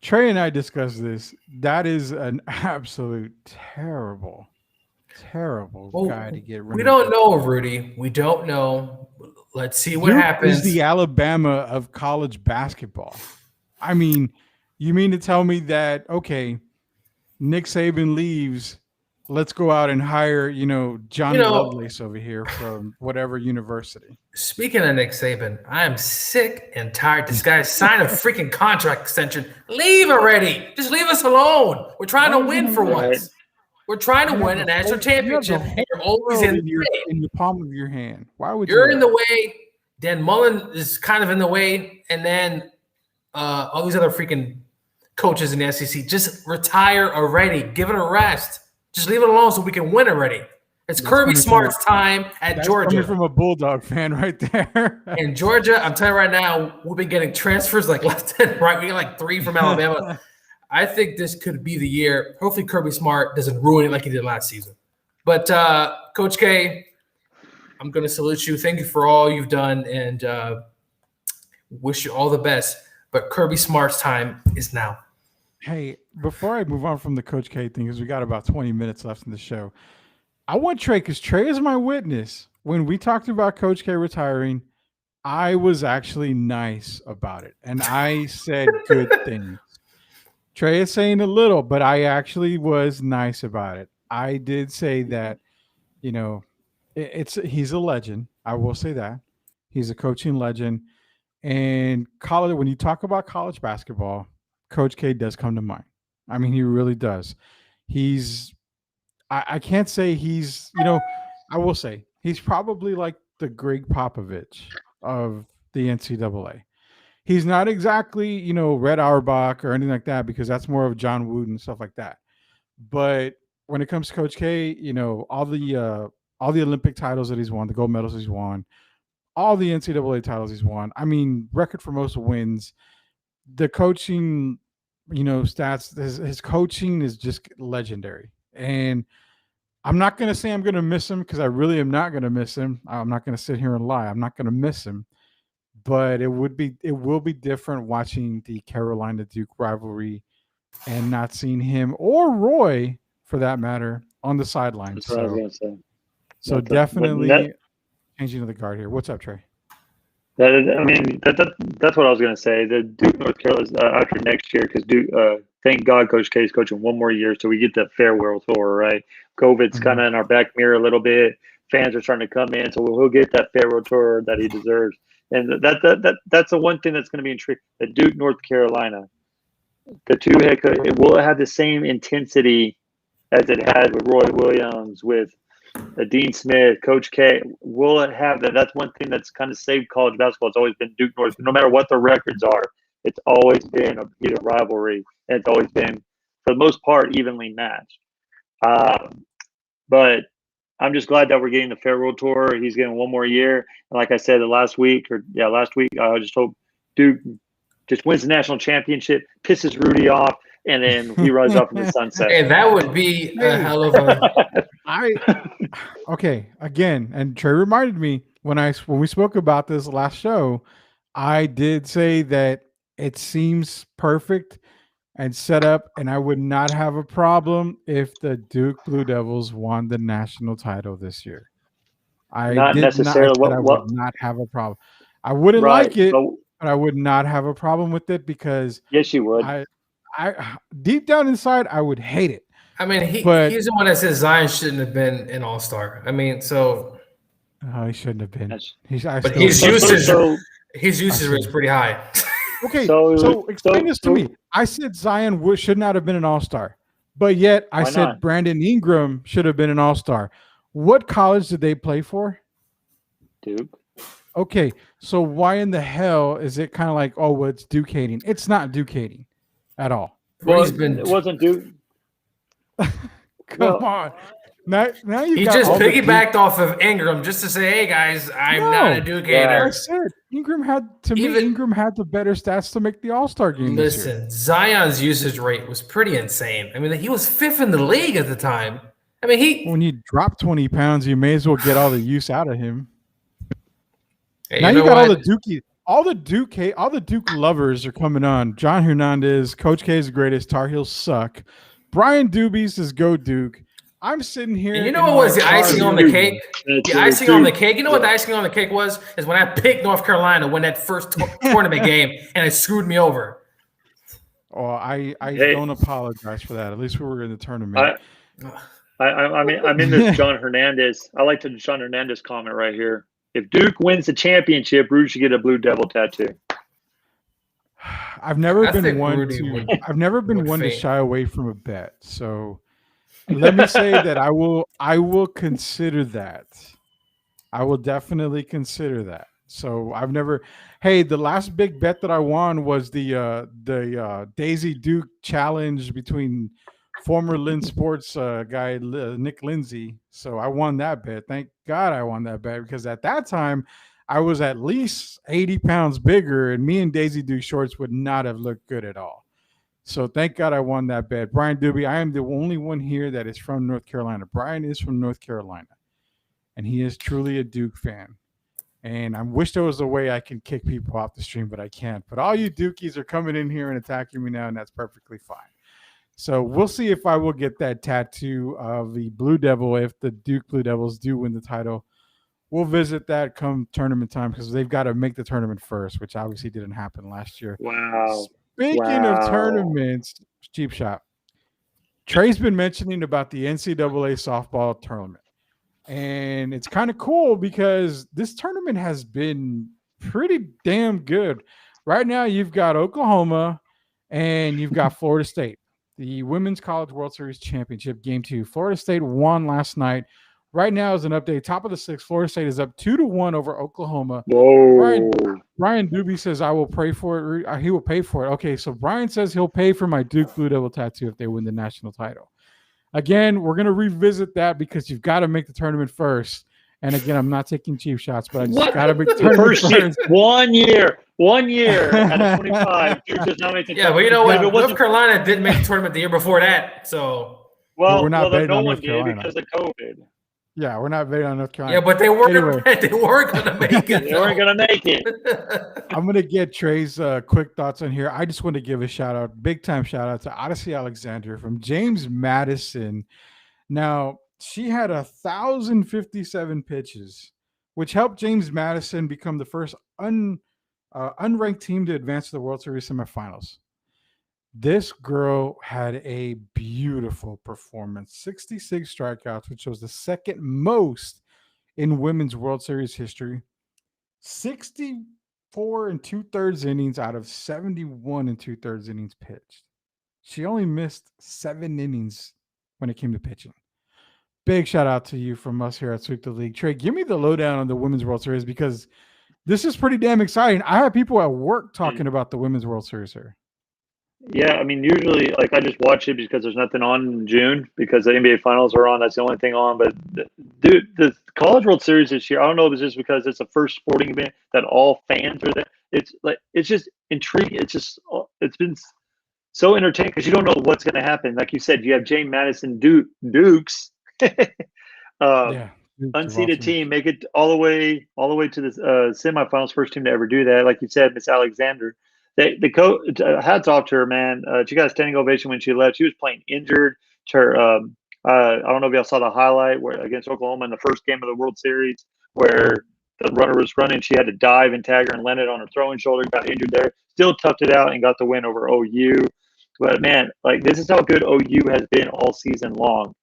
A: Trey and I discussed this. That is an absolute terrible guy to get rid of.
C: We don't know, Rudy. We don't know. Let's see what happens.
A: Is the Alabama of college basketball. I mean, you mean to tell me that, okay, Nick Saban leaves, let's go out and hire, Johnny Lovelace over here from whatever university.
C: Speaking of Nick Saban, I am sick and tired. This guy signed a freaking contract extension. Leave already. Just leave us alone. We're trying to win for once. We're trying to win a national championship. And you're always in
A: the palm of your hand. Why would
C: you're in the way? Dan Mullen is kind of in the way, and then all these other freaking coaches in the SEC. Just retire already. Give it a rest. Just leave it alone so we can win already. It's Kirby Smart's time at Georgia.
A: Coming from a Bulldog fan right there.
C: In Georgia, I'm telling you right now, we've been getting transfers like left and right. We get like 3 from Alabama. I think this could be the year. Hopefully Kirby Smart doesn't ruin it like he did last season. But Coach K, I'm going to salute you. Thank you for all you've done and wish you all the best. But Kirby Smart's time is now.
A: Hey, before I move on from the Coach K thing, because we got about 20 minutes left in the show, I want Trey, because Trey is my witness. When we talked about Coach K retiring, I was actually nice about it. And I said good things. Trey is saying a little, but I actually was nice about it. I did say that, he's a legend. I will say that. He's a coaching legend. And when you talk about college basketball, Coach K does come to mind. I mean, he really does. I can't say he's, I will say he's probably like the Greg Popovich of the NCAA. He's not exactly, Red Auerbach or anything like that, because that's more of John Wooden and stuff like that. But when it comes to Coach K, all the Olympic titles that he's won, the gold medals he's won, all the NCAA titles he's won. I mean, record for most wins. The coaching, stats, his coaching is just legendary. And I'm not going to say I'm going to miss him, because I really am not going to miss him. I'm not going to sit here and lie. I'm not going to miss him. But it will be different watching the Carolina Duke rivalry and not seeing him or Roy, for that matter, on the sidelines.
B: That's what I was going to say.
A: So definitely changing of the guard here. What's up, Trey?
B: That's what I was going to say. The Duke North Carolina after next year, because Duke, thank God, Coach K is coaching one more year, so we get the farewell tour. Right? COVID's kind of in our back mirror a little bit. Fans are trying to come in, so we'll get that farewell tour that he deserves. And that's the one thing that's going to be intriguing. The Duke North Carolina, the two head coach, it will have the same intensity as it had with Roy Williams, with Dean Smith, Coach K. Will it have that? That's one thing that's kind of saved college basketball. It's always been Duke North. No matter what the records are, it's always been a heated rivalry, and it's always been, for the most part, evenly matched. But I'm just glad that we're getting the farewell tour. He's getting one more year. And like I said, last week, I just hope Duke just wins the national championship, pisses Rudy off, and then he rides off in the sunset.
C: Hey, that would be a hell of a.
A: Okay, again, and Trey reminded me when we spoke about this last show, I did say that it seems perfect and set up, and I would not have a problem if the Duke Blue Devils won the national title this year. I
B: Not
A: did
B: necessarily.
A: not. I would not have a problem. I wouldn't like it, but I would not have a problem with it because
B: yes, you would.
A: I deep down inside, I would hate it.
C: I mean, he's the one that says Zion shouldn't have been an All-Star. I mean, so
A: he shouldn't have been.
C: His usage was pretty high.
A: Okay, so explain this to me. I said Zion should not have been an All-Star, but yet I said not? Brandon Ingram should have been an All-Star. What college did they play for?
B: Duke.
A: Okay, so why in the hell is it kind of like, oh, well, it's Duke-hating? It's not Duke-hating at all.
B: Well, it wasn't Duke.
A: Come on. Now
C: he just piggybacked off of Ingram just to say, "Hey guys, I'm not a Duke hater."
A: I said Ingram had the better stats to make the All-Star game.
C: Listen, Zion's usage rate was pretty insane. I mean, he was 5th in the league at the time. I mean,
A: when you drop 20 pounds, you may as well get all the use out of him.
C: Hey,
A: now you got all the Duke lovers are coming on. John Hernandez, Coach K is the greatest. Tar Heels suck. Brian Doobie says go Duke. I'm sitting here.
C: And you know what was the icing on the cake? The icing on the cake. You know what the icing on the cake was? Is when I picked North Carolina to win that first tournament game, and it screwed me over.
A: Oh, I don't apologize for that. At least we were in the tournament.
B: I'm in this John Hernandez. I like the John Hernandez comment right here. If Duke wins the championship, Rudy should get a Blue Devil tattoo.
A: I've never been one to shy away from a bet. So let me say that I will consider that. I will definitely consider that. So I've never. Hey, the last big bet that I won was the Daisy Duke challenge between former Lynn Sports guy Nick Lindsay. So I won that bet. Thank God I won that bet because at that time I was at least 80 pounds bigger, and me and Daisy Duke shorts would not have looked good at all. So thank God I won that bet. Brian Doobie, I am the only one here that is from North Carolina. Brian is from North Carolina, and he is truly a Duke fan. And I wish there was a way I can kick people off the stream, but I can't. But all you Dukies are coming in here and attacking me now, and that's perfectly fine. So we'll see if I will get that tattoo of the Blue Devil if the Duke Blue Devils do win the title. We'll visit that come tournament time because they've got to make the tournament first, which obviously didn't happen last year.
B: Wow.
A: Speaking of tournaments, cheap shot. Trey's been mentioning about the NCAA softball tournament. And it's kind of cool because this tournament has been pretty damn good. Right now, you've got Oklahoma and you've got Florida State. The Women's College World Series Championship, Game 2. Florida State won last night. Right now is an update. Top of the 6th, Florida State is up 2-1 over Oklahoma.
B: Whoa.
A: Brian Doobie says, I will pray for it. He will pay for it. Okay, so Brian says he'll pay for my Duke Blue Devil tattoo if they win the national title. Again, we're going to revisit that because you've got to make the tournament first. And again, I'm not taking cheap shots, but I just got to make the tournament first.
B: 1 year. 1 year out of 25. Duke does not make the
C: tournament. But you know what? North Carolina didn't make the tournament the year before that. So,
A: we're not betting
B: no
A: on
B: one
A: North Carolina
B: because of COVID.
A: Yeah, we're not betting on North Carolina.
C: Yeah, but they were going to make it.
B: They weren't going to make it.
A: I'm going to get Trey's quick thoughts on here. I just want to give a shout out, big time shout out to Odyssey Alexander from James Madison. Now, she had 1,057 pitches, which helped James Madison become the first unranked team to advance to the World Series semifinals. This girl had a beautiful performance, 66 strikeouts, which was the second most in women's World Series history. 64 2/3 innings out of 71 2/3 innings pitched. She only missed 7 innings when it came to pitching. Big shout out to you from us here at Sweep the League. Trey, give me the lowdown on the Women's World Series because this is pretty damn exciting. I have people at work talking about the Women's World Series here.
B: Yeah, I mean, usually, like, I just watch it because there's nothing on in June because the NBA Finals are on. That's the only thing on. But, dude, the College World Series this year, I don't know if it's just because it's the first sporting event that all fans are there. It's like it's just intriguing. It's been so entertaining because you don't know what's going to happen. Like you said, you have James Madison Dukes,
A: Yeah. Dukes of all
B: unseeded
A: teams.
B: team, make it all the way to the semifinals. First team to ever do that. Like you said, Miss Alexander. The coach, hats off to her, man. She got a standing ovation when she left. She was playing injured. Her, I don't know if y'all saw the highlight where against Oklahoma in the first game of the World Series, where the runner was running. She had to dive and tag her and land it on her throwing shoulder. Got injured there. Still toughed it out and got the win over OU. But man, like this is how good OU has been all season long,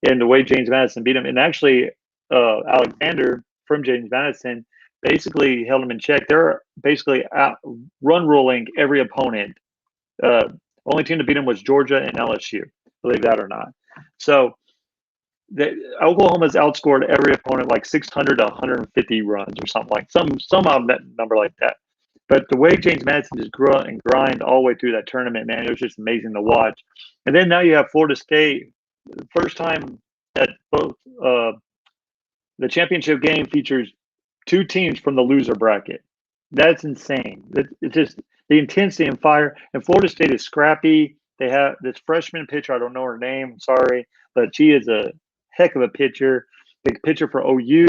B: and the way James Madison beat him. And actually, Alexander from James Madison basically held them in check. They're basically run ruling every opponent. Only team to beat them was Georgia and LSU, believe that or not. So Oklahoma's outscored every opponent like 600 to 150 runs or something like some number like that. But the way James Madison just grew and grind all the way through that tournament, man, it was just amazing to watch. And then now you have Florida State, the first time that both the championship game features two teams from the loser bracket. That's insane. It's just the intensity and fire. And Florida State is scrappy. They have this freshman pitcher. I don't know her name. I'm sorry, but she is a heck of a pitcher. The pitcher for OU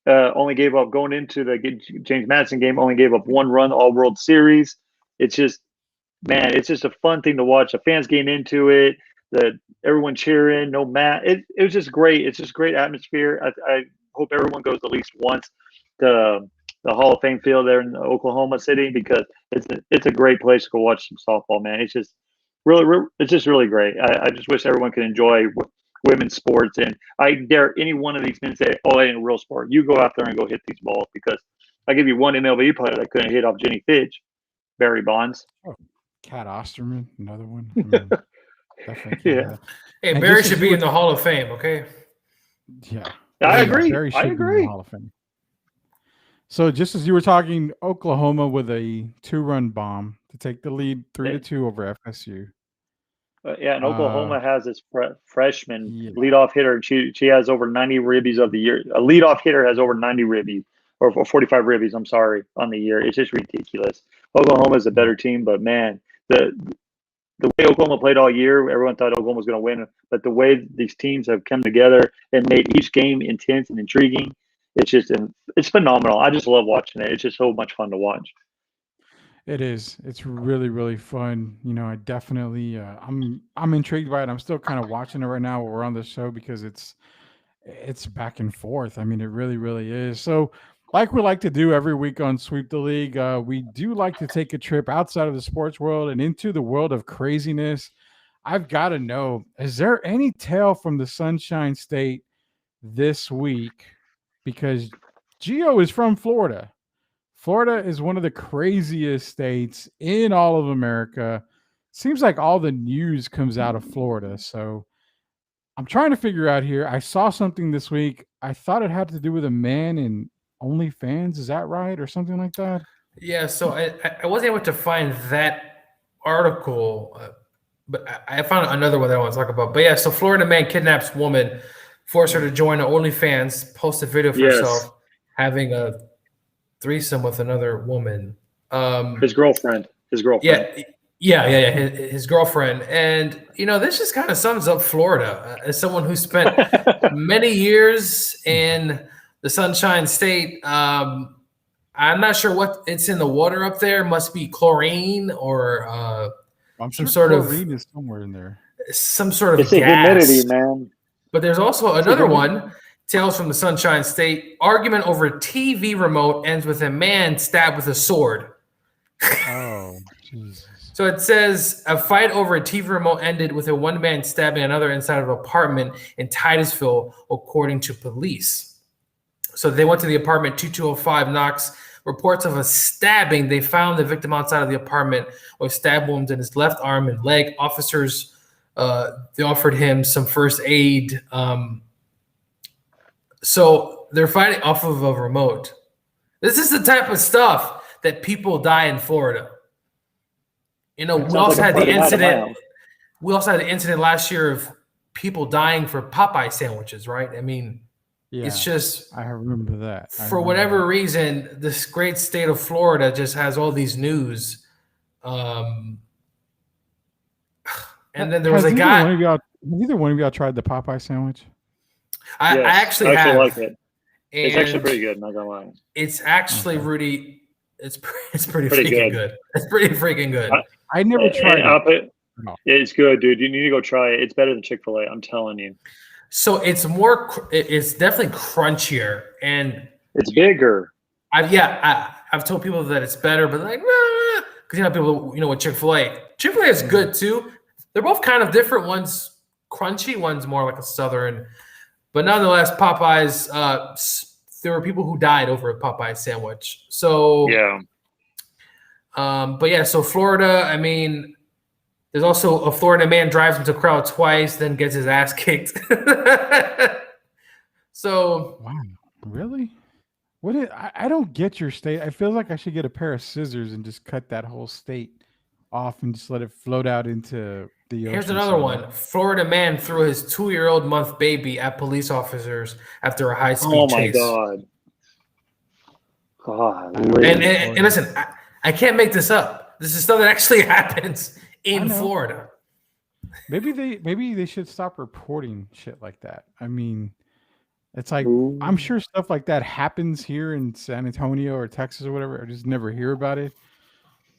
B: only gave up going into the James Madison game. Only gave up one run all World Series. It's just, man, it's just a fun thing to watch. The fans getting into it. Everyone cheering. No mat. It was just great. It's just great atmosphere. I hope everyone goes at least once to the Hall of Fame field there in Oklahoma City because it's a great place to go watch some softball, man. It's just really great. I just wish everyone could enjoy women's sports, and I dare any one of these men say, "Oh, that ain't a real sport." You go out there and go hit these balls because I give you one MLB player that couldn't hit off Jenny Fitch, Barry Bonds.
A: Oh, Cat Osterman, another one. I mean, definitely.
B: Yeah.
C: Hey,
A: And
C: Barry
A: just as
C: should be
A: you
C: in the Hall of Fame, okay?
A: Yeah.
B: I
A: Yeah,
B: agree.
A: Barry
B: I
A: should be in the
B: agree.
A: Hall of Fame. So just as you were talking, Oklahoma with a 2-run bomb to take the lead 3-2 over FSU.
B: Yeah, and Oklahoma has this freshman
A: Yeah.
B: leadoff hitter. She has over 90 ribbies of the year. A leadoff hitter has over 90 ribbies or 45 ribbies. I'm sorry, on the year. It's just ridiculous. Oklahoma is a better team, but man, the way Oklahoma played all year, everyone thought Oklahoma was going to win. But the way these teams have come together and made each game intense and intriguing, it's phenomenal. I just love watching it. It's just so much fun to watch.
A: It is. It's really, really fun. You know, I definitely I'm intrigued by it. I'm still kind of watching it right now while we're on the show because it's back and forth. I mean, it really, really is. So like we like to do every week on Sweep the League, we do like to take a trip outside of the sports world and into the world of craziness. I've got to know, is there any tale from the Sunshine State this week? Because Gio is from Florida. Florida is one of the craziest states in all of America. Seems like all the news comes out of Florida. So I'm trying to figure out here. I saw something this week. I thought it had to do with a man in OnlyFans. Is that right? Or something like that?
C: Yeah, so I wasn't able to find that article, but I found another one that I want to talk about. But yeah, so Florida man kidnaps woman, forced her to join OnlyFans, post a video for herself having a threesome with another woman.
B: His girlfriend.
C: Yeah, his girlfriend. And, you know, this just kind of sums up Florida as someone who spent many years in the Sunshine State. I'm not sure what it's in the water up there. Must be chlorine or
A: I'm
C: some
A: sure
C: sort of
A: chlorine is somewhere in there.
C: some sort of
B: It's the
C: gas.
B: humidity, man.
C: But there's also another one, Tales from the Sunshine State. Argument over TV remote ends with a man stabbed with a sword.
A: Oh, Jesus.
C: So it says a fight over a TV remote ended with a one man stabbing another inside of an apartment in Titusville, according to police. So they went to the apartment 2205 Knox. Reports of a stabbing. They found the victim outside of the apartment with stab wounds in his left arm and leg. Officers, they offered him some first aid. So they're fighting off of a remote. This is the type of stuff that people die in Florida. You know,
B: It
C: we
B: sounds
C: also
B: like
C: had
B: a
C: the
B: party night at my
C: incident.
B: house.
C: We also had the incident last year of people dying for Popeye sandwiches, right? I mean,
A: Yeah,
C: it's just
A: I remember that.
C: for whatever reason, this great state of Florida just has all these news. And then there was a guy.
A: Has either one of y'all tried the Popeye sandwich?
C: I
B: Yes,
C: actually
B: I actually
C: have.
B: like it. It's actually
C: and
B: pretty good. Not gonna lie.
C: It's actually
A: Okay.
C: Rudy. It's pretty
B: Pretty
C: freaking
B: good.
C: good. It's pretty freaking good.
A: I never tried
B: I'll
A: it.
B: put-
A: No.
B: It's good, dude. You need to go try it. It's better than Chick-fil-A. I'm telling you.
C: So it's more. It's definitely crunchier, and
B: It's bigger.
C: I've told people that it's better, but like, because you know people, you know, with Chick-fil-A is good too. They're both kind of different. One's crunchy, one's more like a southern. But nonetheless, Popeyes. There were people who died over a Popeye sandwich. So
B: Yeah.
C: but yeah, so Florida. I mean, there's also a Florida man drives into a crowd twice, then gets his ass kicked. So
A: Wow, really? I don't get your state. I feel like I should get a pair of scissors and just cut that whole state off and just let it float out into the ocean.
C: here's another
A: somewhere.
C: one. Florida man threw his 2-year-old month baby at police officers after a high-speed
B: Oh my
C: chase.
B: god. God.
C: And listen, I can't make this up. This is stuff that actually happens
A: I
C: in
A: know.
C: Florida.
A: Maybe they should stop reporting shit like that. I mean, it's like
B: Ooh.
A: I'm sure stuff like that happens here in San Antonio or Texas or whatever. I just never hear about it.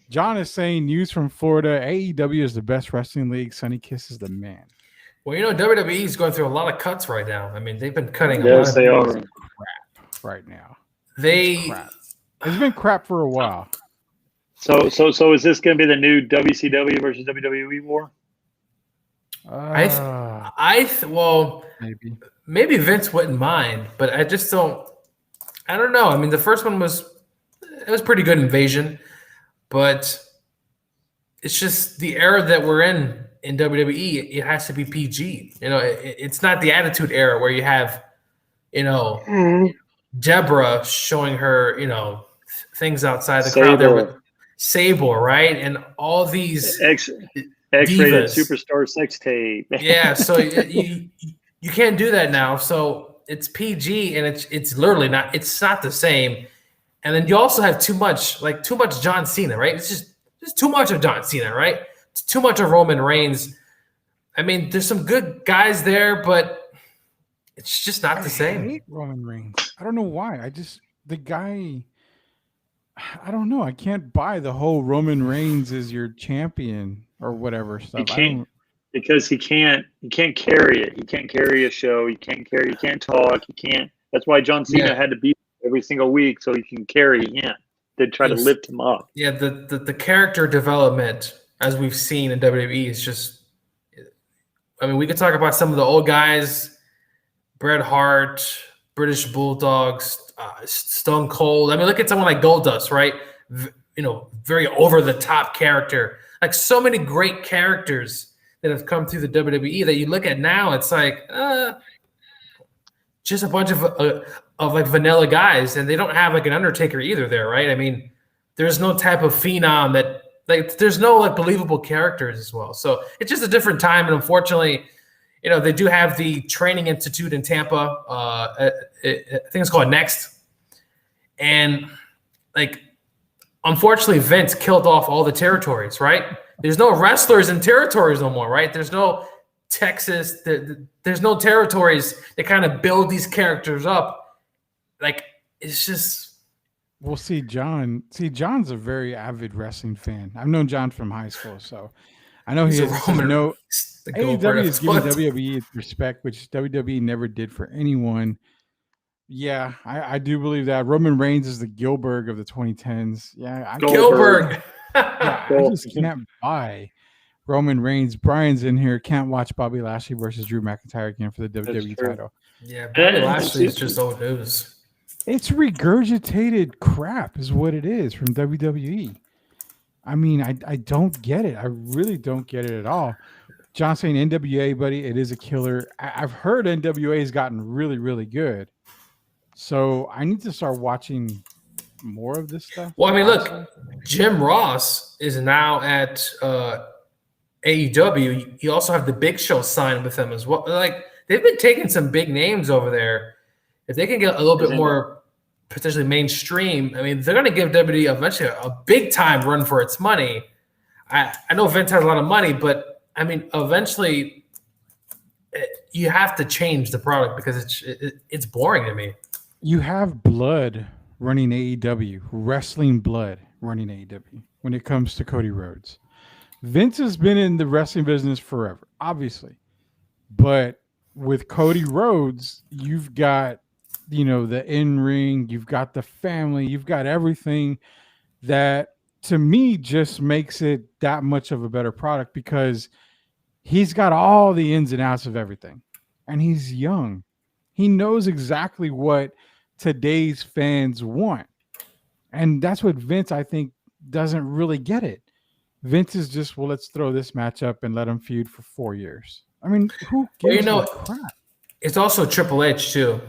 A: John is saying news from Florida. AEW is the best wrestling league. Sonny Kiss is the man.
C: Well, you know, WWE is going through a lot of cuts right now. I mean, they've been cutting a
B: Yes,
C: lot.
B: they are.
A: Crap right now.
C: They
A: Crap. It's been crap for a while.
B: So is this going to be the new WCW versus WWE war?
C: well,
A: Maybe.
C: maybe Vince wouldn't mind, but I just don't. I don't know. I mean, the first one was pretty good, Invasion, but it's just the era that we're in WWE. It has to be PG. You know, it's not the Attitude Era where you have, you know, Deborah showing her, you know, things outside the crowd there with Sable, right, and all these
B: X-rated
C: divas.
B: superstar sex tape.
C: Yeah, so you can't do that now. So it's PG, and it's literally not. It's not the same. And then you also have too much John Cena, right? It's just too much of John Cena, right? It's too much of Roman Reigns. I mean, there's some good guys there, but it's just not the
A: I
C: same.
A: hate Roman Reigns. I don't know why. The guy. I don't know. I can't buy the whole Roman Reigns is your champion or whatever stuff.
B: Because he can't carry it. He can't carry a show. He can't talk. He can't. That's why John Cena had to be every single week so he can carry him. They try to lift him up.
C: Yeah, the character development as we've seen in WWE is just. I mean, we could talk about some of the old guys, Bret Hart, British Bulldogs, Stone Cold. I mean, look at someone like Goldust, right? You know, very over the top character. Like so many great characters that have come through the WWE that you look at now, it's like just a bunch of like vanilla guys, and they don't have like an Undertaker either there, right? I mean, there's no type of phenom that like there's no like believable characters as well. So it's just a different time, and unfortunately, you know, they do have the Training Institute in Tampa. I think it's called Next, and like unfortunately, Vince killed off all the territories, right? There's no wrestlers in territories no more, right? There's no Texas. There's no territories that kind of build these characters up. Like, it's just.
A: We'll see, John. See, John's a very avid wrestling fan. I've known John from high school, so I know he has no. AEW is giving WWE its respect, which WWE never did for anyone. Yeah, I do believe that. Roman Reigns is the Gilbert of the 2010s. Yeah,
C: Gilbert.
A: I just can't buy Roman Reigns. Brian's in here. Can't watch Bobby Lashley versus Drew McIntyre again for the WWE title.
C: Yeah, Bobby Lashley is just old news.
A: It's regurgitated crap is what it is from WWE. I mean, I don't get it. I really don't get it at all. John saying NWA, buddy, it is a killer. I've heard NWA has gotten really, really good. So I need to start watching more of this stuff?
C: Well, I mean, look,
A: also?
C: Jim Ross is now at AEW. You also have the Big Show signed with them as well. Like, they've been taking some big names over there. If they can get a little bit more potentially mainstream, I mean, they're going to give WWE eventually a big time run for its money. I know Vince has a lot of money, but I mean, eventually you have to change the product because it's boring to me.
A: You have blood running AEW, wrestling blood running AEW when it comes to Cody Rhodes. Vince has been in the wrestling business forever, obviously. But with Cody Rhodes, you've got, the in-ring, you've got the family, you've got everything that, to me, just makes it that much of a better product because he's got all the ins and outs of everything. And he's young. He knows exactly what today's fans want. And that's what Vince, I think, doesn't really get it. Vince is just, well, let's throw this match up and let them feud for 4 years. I mean, who gives a crap?
C: It's also Triple H, too.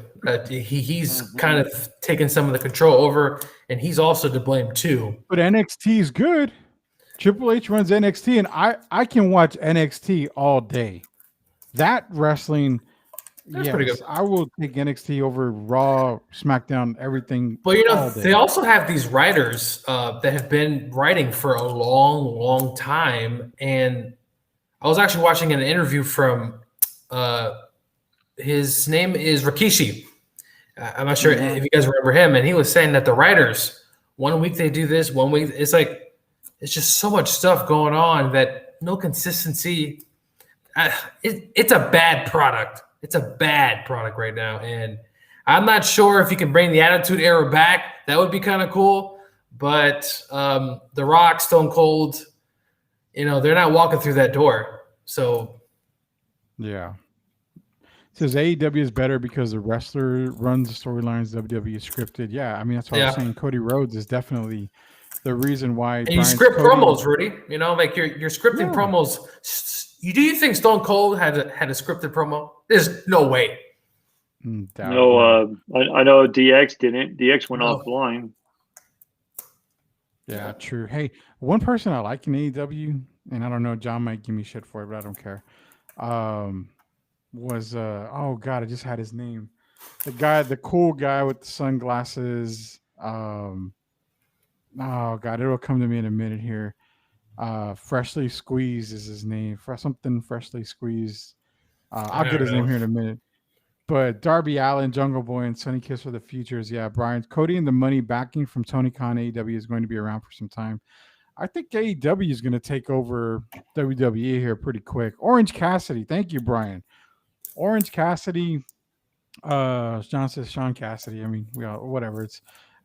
C: He's kind of taken some of the control over, and he's also to blame, too.
A: But NXT is good. Triple H runs NXT, and I can watch NXT all day. That wrestling,
C: That's pretty good.
A: I will take NXT over Raw, SmackDown, everything.
C: But, they also have these writers that have been writing for a long, long time. And I was actually watching an interview from his name is Rikishi. I'm not sure if you guys remember him. And he was saying that the writers, 1 week they do this, 1 week, it's like, it's just so much stuff going on that no consistency. It's a bad product. It's a bad product right now. And I'm not sure if you can bring the Attitude Era back. That would be kind of cool. But The Rock, Stone Cold, they're not walking through that door. So,
A: yeah. It says AEW is better because the wrestler runs the storylines, WWE is scripted. Yeah, I mean, that's what I was saying. Cody Rhodes is definitely the reason why.
C: And you script promos, Rudy. Like you're scripting promos. Do you think Stone Cold had a scripted promo? There's no way.
B: No, I know DX didn't. DX went offline.
A: Yeah, true. Hey, one person I like in AEW, and I don't know, John might give me shit for it, but I don't care. Was oh god, I just had his name. The cool guy with the sunglasses. Oh god, it'll come to me in a minute here. Freshly Squeezed is his name. Freshly Squeezed. I'll get his name here in a minute. But Darby Allin, Jungle Boy, and Sonny Kiss for the Futures. Yeah, Brian. Cody and the money backing from Tony Khan, AEW is going to be around for some time. I think AEW is going to take over WWE here pretty quick. Orange Cassidy. Thank you, Brian. Orange Cassidy. John says Sean Cassidy. I mean, whatever.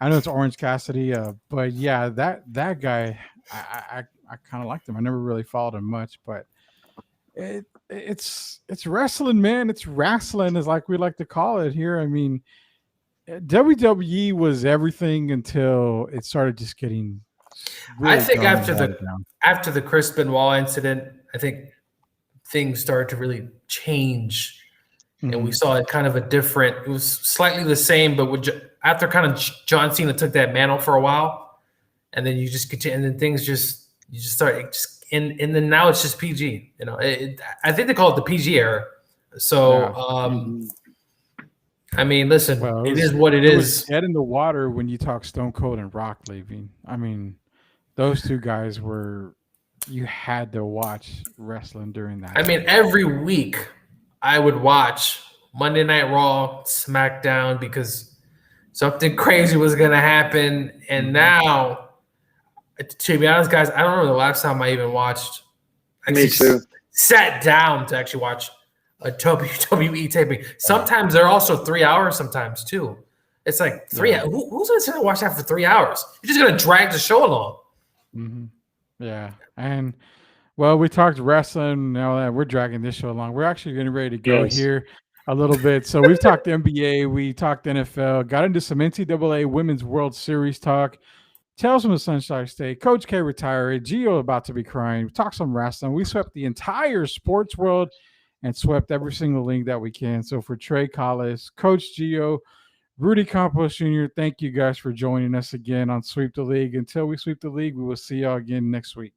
A: I know it's Orange Cassidy. But yeah, that guy, I kind of liked him. I never really followed him much, but it's wrestling, man. It's wrestling, is like we like to call it here. I mean, WWE was everything until it started just getting. Really
C: I think after the Chris Benoit incident, I think things started to really change, and we saw it kind of it was slightly the same, but after kind of John Cena took that mantle for a while, and then you just continue, and then things you just start and then now it's just PG. I think they call it the PG era. So, I mean, listen, it is what it is.
A: Was dead in the water when you talk Stone Cold and Rock leaving. I mean, those two guys you had to watch wrestling during that.
C: I mean, every week I would watch Monday Night Raw, SmackDown, because something crazy was going to happen. And now, to be honest, guys, I don't remember the last time I even watched.
B: Me too.
C: Sat down to actually watch a WWE taping. Sometimes they're also 3 hours. Sometimes too. It's like 3 hours. Who's going to sit and watch that for 3 hours? You're just going to drag the show along.
A: Mm-hmm. Yeah, and we talked wrestling. Now that we're dragging this show along, we're actually getting ready to go here a little bit. So we've talked NBA, we talked NFL, got into some NCAA Women's World Series talk. Tales from the Sunshine State, Coach K retired, Gio about to be crying. We talked some wrestling. We swept the entire sports world and swept every single league that we can. So for Trey Collis, Coach Gio, Rudy Campos Jr., thank you guys for joining us again on Sweep the League. Until we sweep the league, we will see y'all again next week.